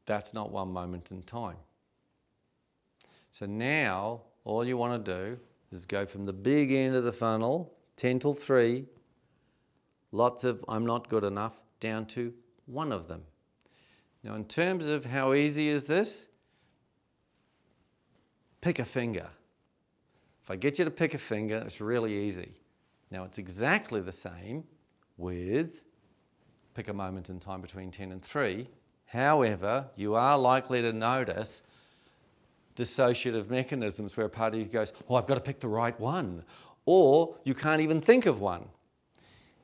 That's not one moment in time. So now all you want to do is go from the big end of the funnel, 10 till 3, lots of I'm not good enough, down to one of them. Now in terms of how easy is this, pick a finger. If I get you to pick a finger, it's really easy. Now it's exactly the same with pick a moment in time between 10 and 3. However, you are likely to notice dissociative mechanisms where a part of you goes, oh, I've got to pick the right one, or you can't even think of one.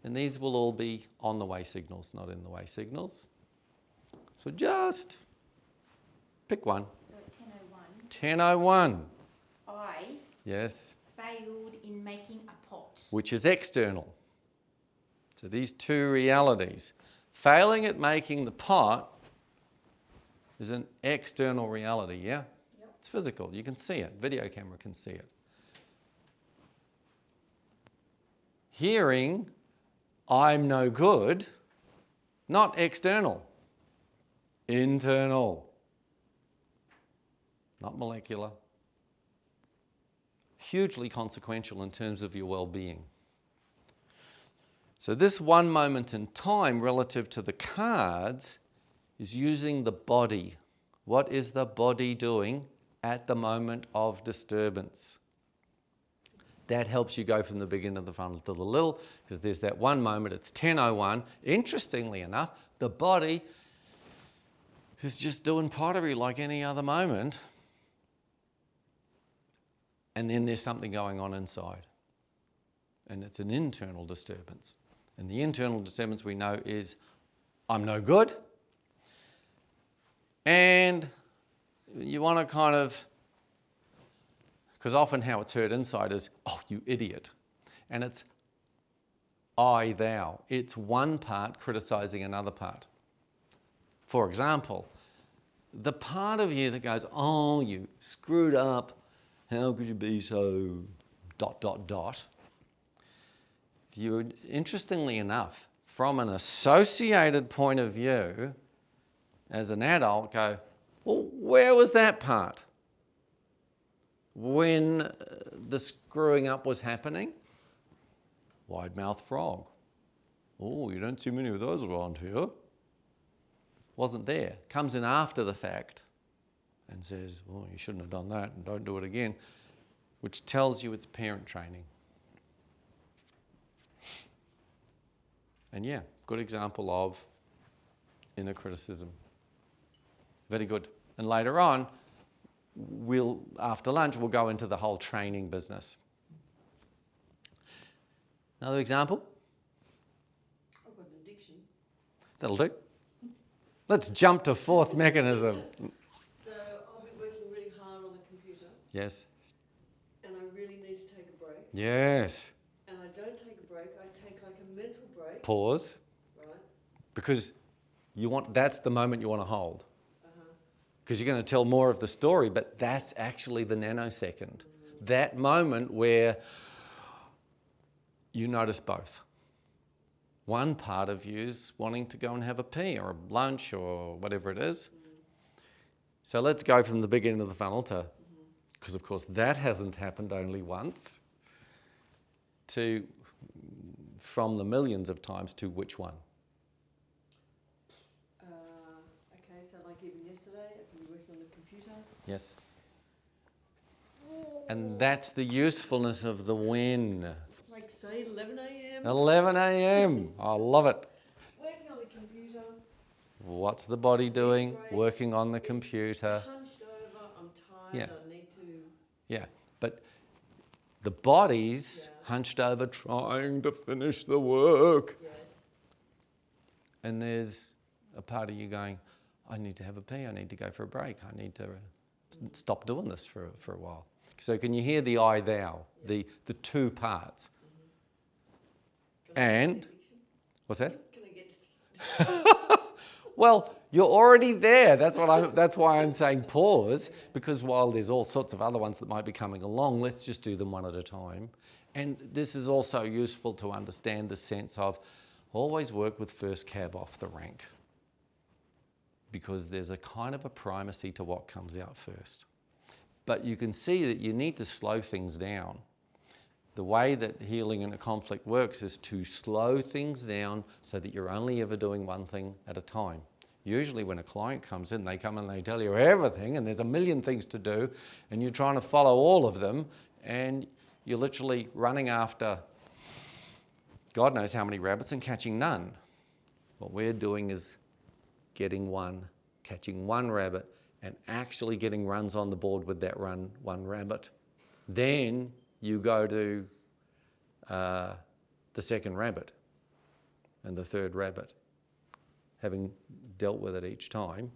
And these will all be on the way signals, not in the way signals. So just pick one. So 10:01. I Yes. failed in making a pot. Which is external. So these two realities. Failing at making the pot is an external reality, yeah? Yep. It's physical, you can see it, video camera can see it. Hearing, I'm no good, not external, internal, not molecular. Hugely consequential in terms of your well-being. So this one moment in time relative to the cards is using the body. What is the body doing at the moment of disturbance? That helps you go from the big end of the funnel to the little, because there's that one moment, it's 10:01. Interestingly enough, the body is just doing pottery like any other moment. And then there's something going on inside. And it's an internal disturbance. And the internal disturbance we know is, I'm no good. And you want to kind of, because often how it's heard inside is, oh, you idiot. And it's I, thou. It's one part criticizing another part. For example, the part of you that goes, oh, you screwed up. How could you be so ... If you, interestingly enough, from an associated point of view, as an adult, go, well, where was that part? When the screwing up was happening? Wide-mouthed frog. Oh, you don't see many of those around here. Wasn't there. Comes in after the fact and says, well, you shouldn't have done that and don't do it again. which tells you it's parent training. And yeah, good example of inner criticism. Very good. And later on, after lunch, we'll go into the whole training business. Another example? I've got an addiction. That'll do. Let's jump to fourth mechanism. So I'll be working really hard on the computer. Yes. And I really need to take a break. Yes. And I don't take a break. I take like a mental break. Pause. Right. Because that's the moment you want to hold. Because you're going to tell more of the story, but that's actually the nanosecond. That moment where you notice both. One part of you's wanting to go and have a pee or a lunch or whatever it is. So let's go from the big end of the funnel to, because of course that hasn't happened only once, to from the millions of times to which one? Okay, so like even yesterday, I can be working on the computer. Yes. And that's the usefulness of the when. Like say 11 a.m. 11 a.m. I love it. Working on the computer. What's the body doing? Break. Working on the computer. Hunched over, I'm tired, Yeah. I need to... Yeah, but the body's hunched over trying to finish the work. Yes. And there's a part of you going, I need to have a pee, I need to go for a break, I need to stop doing this for a while. So can you hear the I, thou, the two parts? And, what's that? Can I get Well, you're already there. That's why I'm saying pause, because while there's all sorts of other ones that might be coming along, let's just do them one at a time. And this is also useful to understand the sense of always work with first cab off the rank, because there's a kind of a primacy to what comes out first. But you can see that you need to slow things down. The way that healing in a conflict works is to slow things down so that you're only ever doing one thing at a time. Usually when a client comes in, they come and they tell you everything and there's a million things to do and you're trying to follow all of them and you're literally running after God knows how many rabbits and catching none. What we're doing is getting one, catching one rabbit and actually getting runs on the board with that one rabbit. Then you go to the second rabbit and the third rabbit, having dealt with it each time.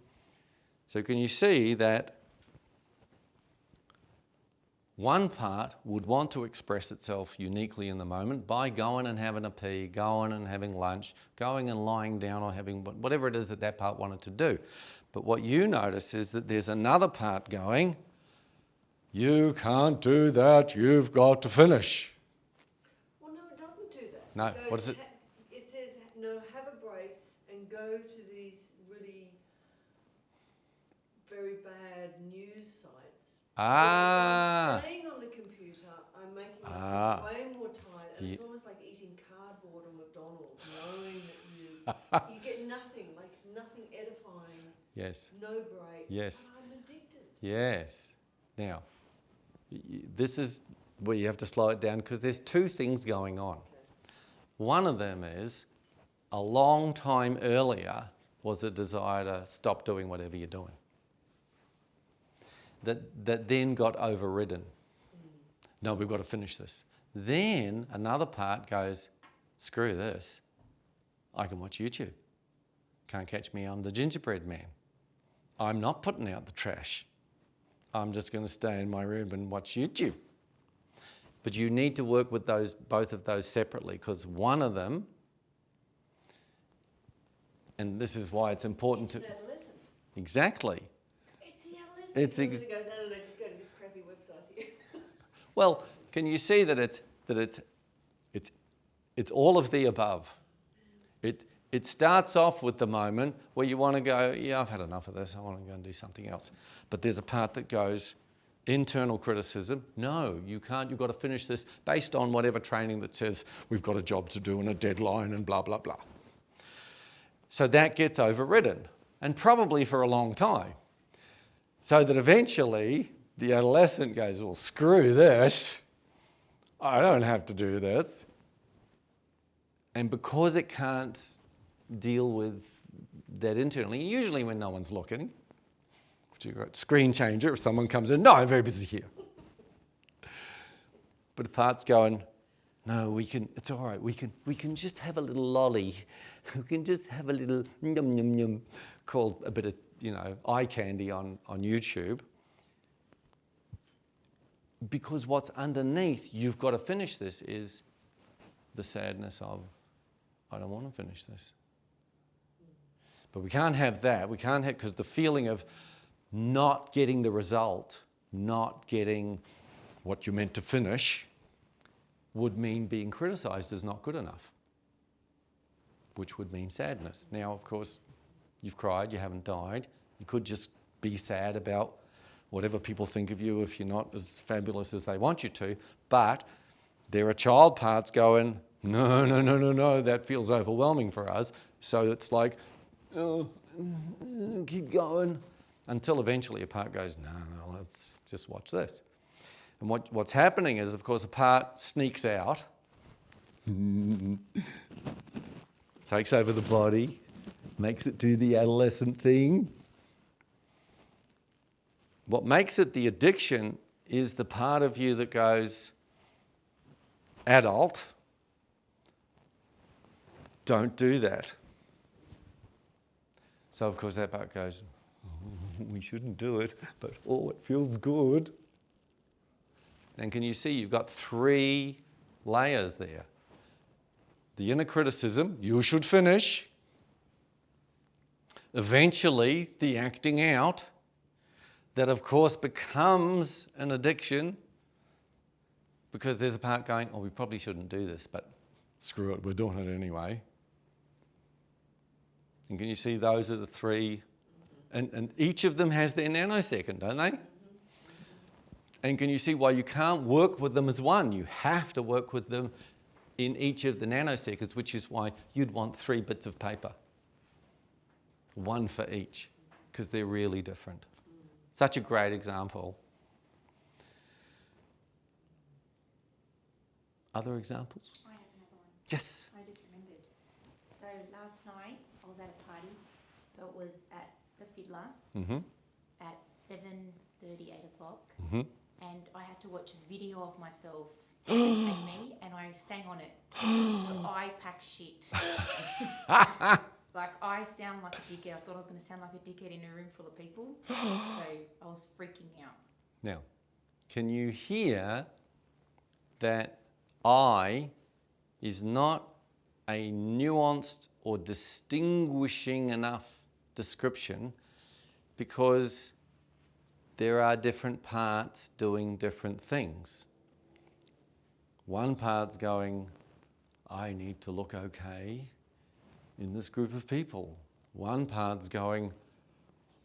So can you see that one part would want to express itself uniquely in the moment by going and having a pee, going and having lunch, going and lying down or having whatever it is that part wanted to do. But what you notice is that there's another part going, you can't do that, you've got to finish. Well, no, it doesn't do that. No, It goes, what is it? It says, no, have a break and go to these really very bad news sites. Ah. So I'm staying on the computer, I'm making myself way more tired, and it's almost like eating cardboard on McDonald's, knowing that you get nothing, like nothing edifying. Yes. No break. Yes. And I'm addicted. Yes. Now, this is where you have to slow it down because there's two things going on. One of them is a long time earlier was a desire to stop doing whatever you're doing. That then got overridden. No, we've got to finish this. Then another part goes, screw this. I can watch YouTube. Can't catch me, I'm the gingerbread man. I'm not putting out the trash. I'm just going to stay in my room and watch YouTube. But you need to work with both of those separately because one of them, and this is why it's important to... It's an adolescent. Exactly. It's the adolescent. It's He goes, no, just go to this crappy website here. Well, can you see that it's all of the above? It starts off with the moment where you want to go, yeah, I've had enough of this, I want to go and do something else. But there's a part that goes, internal criticism, no, you can't, you've got to finish this based on whatever training that says we've got a job to do and a deadline and blah, blah, blah. So that gets overridden, and probably for a long time. So that eventually the adolescent goes, well, screw this. I don't have to do this. And because it can't deal with that internally, usually when no one's looking, which you've got screen changer, if someone comes in, no, I'm very busy here. But the part's going, no, it's all right, we can just have a little lolly. We can just have a little yum yum yum, called a bit of, eye candy on YouTube. Because what's underneath, you've got to finish this, is the sadness of, I don't want to finish this. But we can't have that. We can't have, because the feeling of not getting the result, not getting what you're meant to finish, would mean being criticised as not good enough, which would mean sadness. Now, of course, you've cried, you haven't died. You could just be sad about whatever people think of you if you're not as fabulous as they want you to, but there are child parts going, no, that feels overwhelming for us. So it's like, oh, keep going, until eventually a part goes, no, let's just watch this. And what's happening is, of course, a part sneaks out, takes over the body, makes it do the adolescent thing. What makes it the addiction is the part of you that goes, adult, don't do that. So, of course, that part goes, oh, we shouldn't do it, but oh, it feels good. And can you see you've got 3 layers there? The inner criticism, you should finish. Eventually, the acting out, that of course becomes an addiction, because there's a part going, oh, we probably shouldn't do this, but screw it, we're doing it anyway. And can you see those are the 3? And each of them has their nanosecond, don't they? And can you see why you can't work with them as one? You have to work with them in each of the nanoseconds, which is why you'd want 3 bits of paper. 1 for each, because they're really different. Such a great example. Other examples? I have another one. Yes. I just remembered. So last night I was at a party. So it was at the Fiddler at 7:30, 8 o'clock. And I had to watch a video of myself imitate me, and I sang on it. So I pack shit. Like, I sound like a dickhead. I thought I was going to sound like a dickhead in a room full of people. So I was freaking out. Now, can you hear that I is not a nuanced or distinguishing enough description, because there are different parts doing different things. One part's going, I need to look okay in this group of people. One part's going,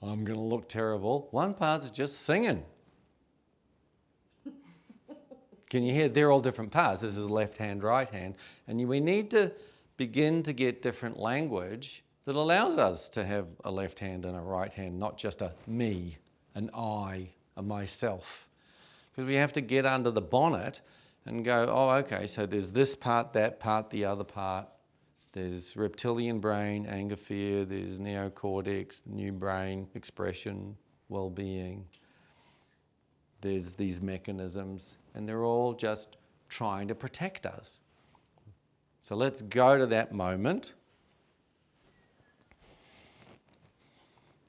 I'm going to look terrible. One part's just singing. Can you hear? They're all different parts. This is left hand, right hand. And we need to begin to get different language that allows us to have a left hand and a right hand, not just a me, an I, a myself. Because we have to get under the bonnet and go, oh, okay, so there's this part, that part, the other part. There's reptilian brain, anger, fear. There's neocortex, new brain, expression, well-being. There's these mechanisms, and they're all just trying to protect us. So let's go to that moment.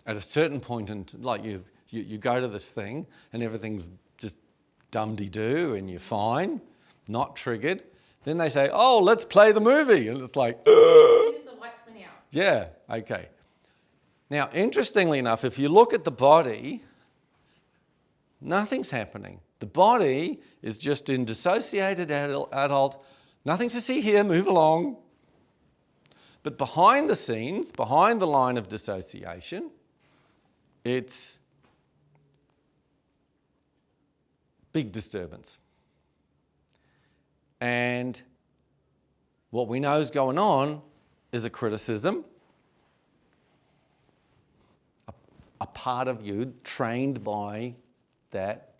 At a certain point, like you go to this thing, and everything's just dum-de-doo, and you're fine, not triggered. Then they say, oh, let's play the movie. And it's like, As soon as the lights went out. Yeah, okay. Now, interestingly enough, if you look at the body, nothing's happening. The body is just in dissociated adult, nothing to see here, move along. But behind the scenes, behind the line of dissociation, it's big disturbance. And what we know is going on is a criticism, a part of you trained by that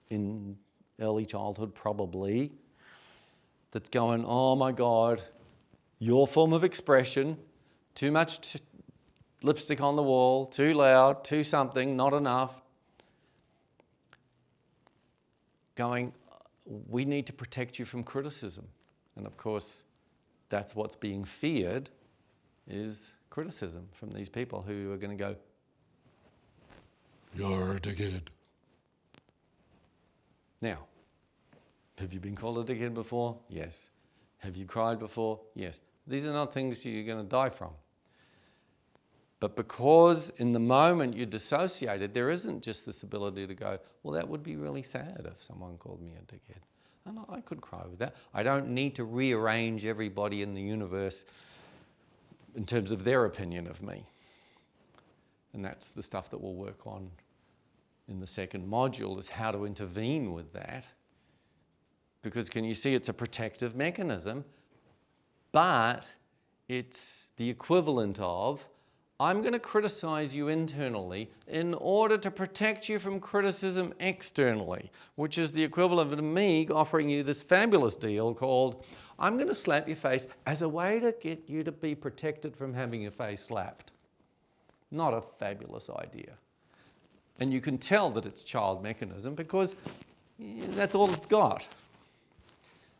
in early childhood probably, that's going, oh my God, your form of expression, too much lipstick on the wall, too loud, too something, not enough. Going, we need to protect you from criticism. And of course, that's what's being feared, is criticism from these people who are going to go, you're a dickhead. Now, have you been called a dickhead before? Yes. Have you cried before? Yes. These are not things you're going to die from. But because in the moment you're dissociated, there isn't just this ability to go, well, that would be really sad if someone called me a dickhead. And I could cry with that. I don't need to rearrange everybody in the universe in terms of their opinion of me. And that's the stuff that we'll work on in the second module, is how to intervene with that. Because can you see, it's a protective mechanism, but it's the equivalent of, I'm going to criticize you internally in order to protect you from criticism externally, which is the equivalent of me offering you this fabulous deal called, I'm going to slap your face as a way to get you to be protected from having your face slapped. Not a fabulous idea. And you can tell that it's child mechanism because that's all it's got.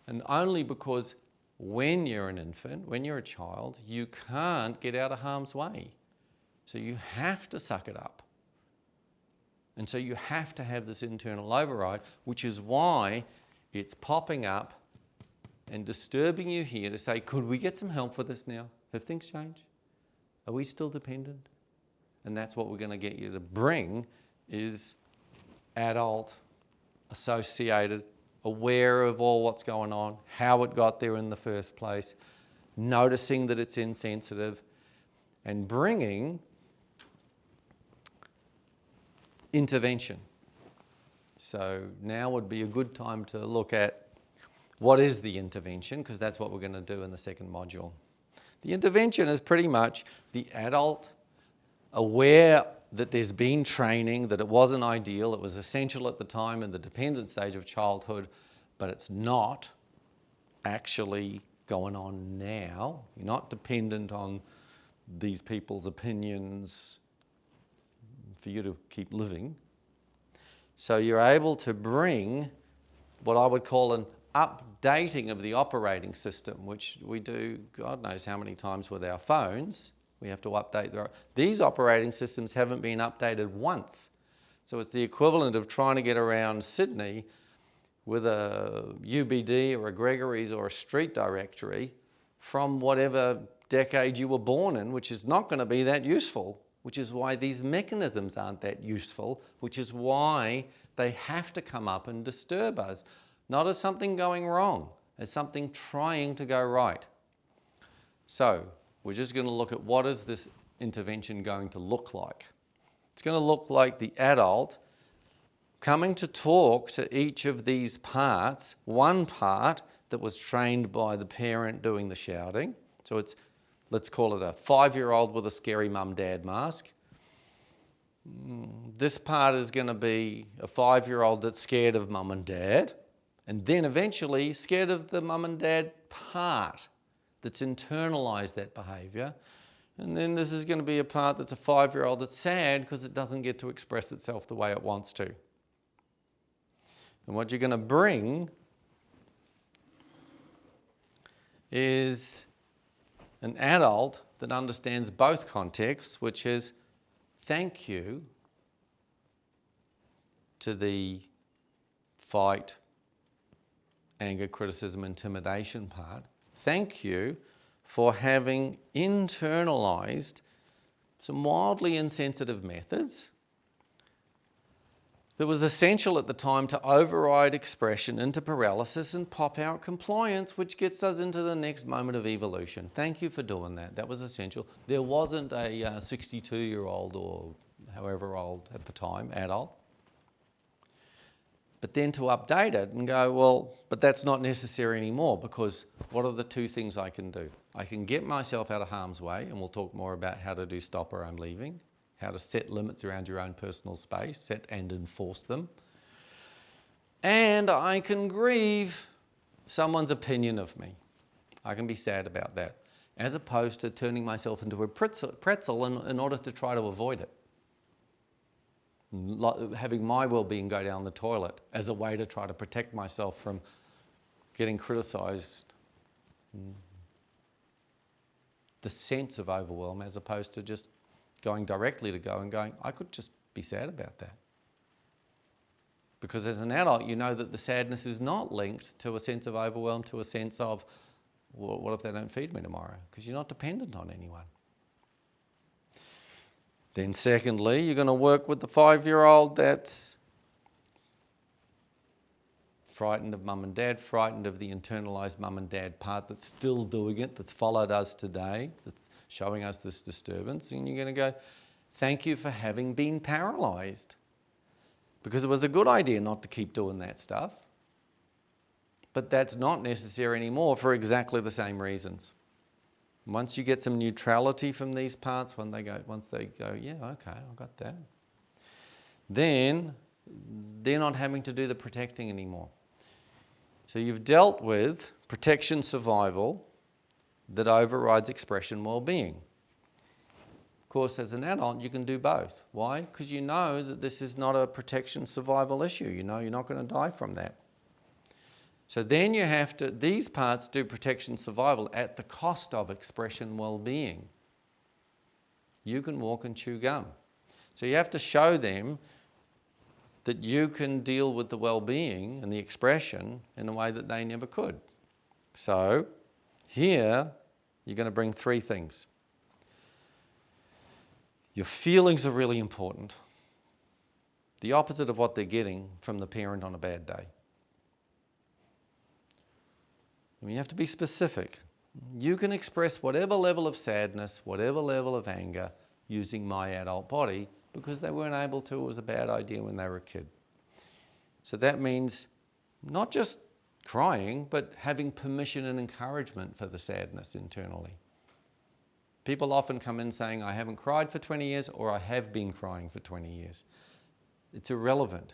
And only because when you're an infant, when you're a child, you can't get out of harm's way. So you have to suck it up. And so you have to have this internal override, which is why it's popping up and disturbing you here to say, could we get some help with this now? Have things changed? Are we still dependent? And that's what we're going to get you to bring, is adult, associated, aware of all what's going on, how it got there in the first place, noticing that it's insensitive, and bringing intervention. So now would be a good time to look at what is the intervention, because that's what we're going to do in the second module. The intervention is pretty much the adult aware that there's been training, that it wasn't ideal, it was essential at the time in the dependent stage of childhood, but it's not actually going on now. You're not dependent on these people's opinions for you to keep living. So you're able to bring what I would call an updating of the operating system, which we do God knows how many times with our phones. We have to update these operating systems haven't been updated once. So it's the equivalent of trying to get around Sydney with a UBD or a Gregory's or a street directory from whatever decade you were born in, which is not going to be that useful, which is why these mechanisms aren't that useful, which is why they have to come up and disturb us, not as something going wrong, as something trying to go right. So we're just going to look at what is this intervention going to look like. It's going to look like the adult coming to talk to each of these parts, one part that was trained by the parent doing the shouting. So it's, let's call it a 5-year-old with a scary mum-dad mask. This part is going to be a 5-year-old that's scared of mum and dad, and then eventually scared of the mum and dad part that's internalised that behaviour. And then this is going to be a part that's a 5-year-old that's sad because it doesn't get to express itself the way it wants to. And what you're going to bring is an adult that understands both contexts, which is thank you to the fight, anger, criticism, intimidation part. Thank you for having internalised some wildly insensitive methods that was essential at the time to override expression into paralysis and pop out compliance, which gets us into the next moment of evolution. Thank you for doing that. That was essential. There wasn't a 62-year-old or however old at the time, adult. But then to update it and go, well, but that's not necessary anymore, because what are the two things I can do? I can get myself out of harm's way, and we'll talk more about how to do stop or I'm leaving, how to set limits around your own personal space, set and enforce them. And I can grieve someone's opinion of me. I can be sad about that, as opposed to turning myself into a pretzel in order to try to avoid it. Having my well-being go down the toilet as a way to try to protect myself from getting criticised. The sense of overwhelm, as opposed to just going directly to go and going, I could just be sad about that. Because as an adult, you know that the sadness is not linked to a sense of overwhelm, to a sense of, well, what if they don't feed me tomorrow? Because you're not dependent on anyone. Then secondly, you're going to work with the 5-year-old that's frightened of mum and dad, frightened of the internalised mum and dad part that's still doing it, that's followed us today, that's showing us this disturbance. And you're going to go, thank you for having been paralysed. Because it was a good idea not to keep doing that stuff. But that's not necessary anymore for exactly the same reasons. Once you get some neutrality from these parts, once they go, yeah, okay, I got that. Then they're not having to do the protecting anymore. So you've dealt with protection survival that overrides expression well-being. Of course, as an adult, you can do both. Why? Because you know that this is not a protection survival issue. You know you're not going to die from that. So then you have to, these parts do protection survival at the cost of expression well-being. You can walk and chew gum. So you have to show them that you can deal with the well-being and the expression in a way that they never could. So here, you're going to bring 3 things. Your feelings are really important. The opposite of what they're getting from the parent on a bad day. I mean, you have to be specific. You can express whatever level of sadness, whatever level of anger using my adult body because they weren't able to. It was a bad idea when they were a kid. So that means not just crying, but having permission and encouragement for the sadness internally. People often come in saying, I haven't cried for 20 years or I have been crying for 20 years. It's irrelevant.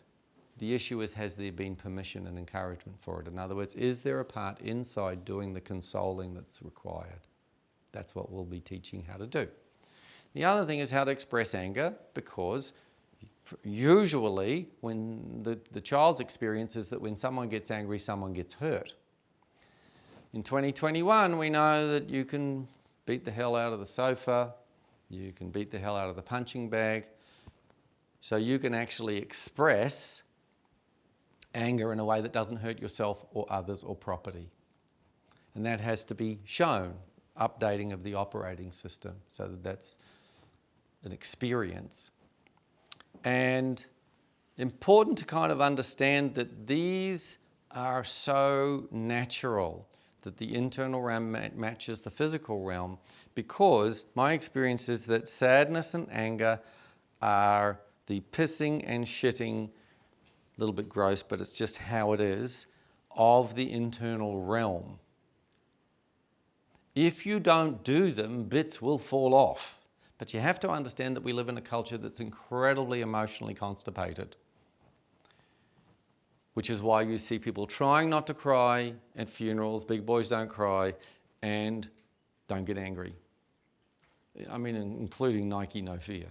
The issue is, has there been permission and encouragement for it? In other words, is there a part inside doing the consoling that's required? That's what we'll be teaching how to do. The other thing is how to express anger, because usually when the child's experience is that when someone gets angry, someone gets hurt. In 2021, we know that you can beat the hell out of the sofa, you can beat the hell out of the punching bag, so you can actually express anger in a way that doesn't hurt yourself or others or property. And that has to be shown, updating of the operating system, so that that's an experience. And important to kind of understand that these are so natural, that the internal realm matches the physical realm, because my experience is that sadness and anger are the pissing and shitting, a little bit gross, but it's just how it is, of the internal realm. If you don't do them, bits will fall off. But you have to understand that we live in a culture that's incredibly emotionally constipated, which is why you see people trying not to cry at funerals, big boys don't cry, and don't get angry. I mean, including Nike No Fear.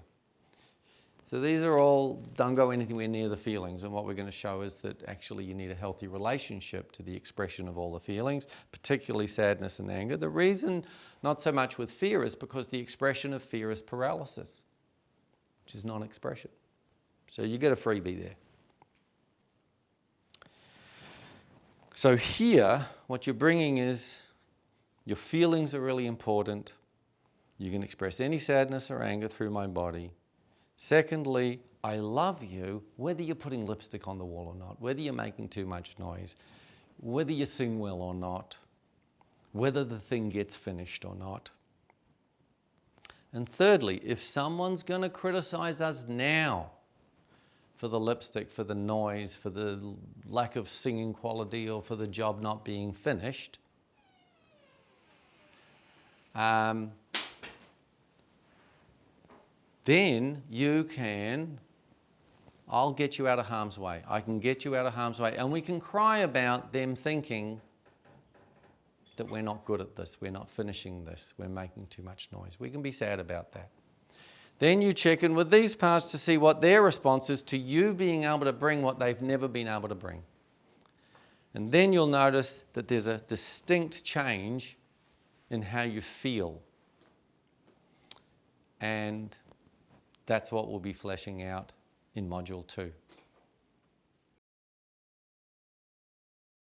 So these are all, don't go anywhere near the feelings, and what we're going to show is that actually you need a healthy relationship to the expression of all the feelings, particularly sadness and anger. The reason, not so much with fear, is because the expression of fear is paralysis, which is non-expression. So you get a freebie there. So here, what you're bringing is your feelings are really important. You can express any sadness or anger through my body. Secondly, I love you, whether you're putting lipstick on the wall or not, whether you're making too much noise, whether you sing well or not, whether the thing gets finished or not. And thirdly, if someone's going to criticize us now for the lipstick, for the noise, for the lack of singing quality, or for the job not being finished, then you can I'll get you out of harm's way. I can get you out of harm's way. And we can cry about them thinking that we're not good at this, we're not finishing this, we're making too much noise. We can be sad about that. Then you check in with these parts to see what their response is to you being able to bring what they've never been able to bring. And then you'll notice that there's a distinct change in how you feel. And that's what we'll be fleshing out in Module 2.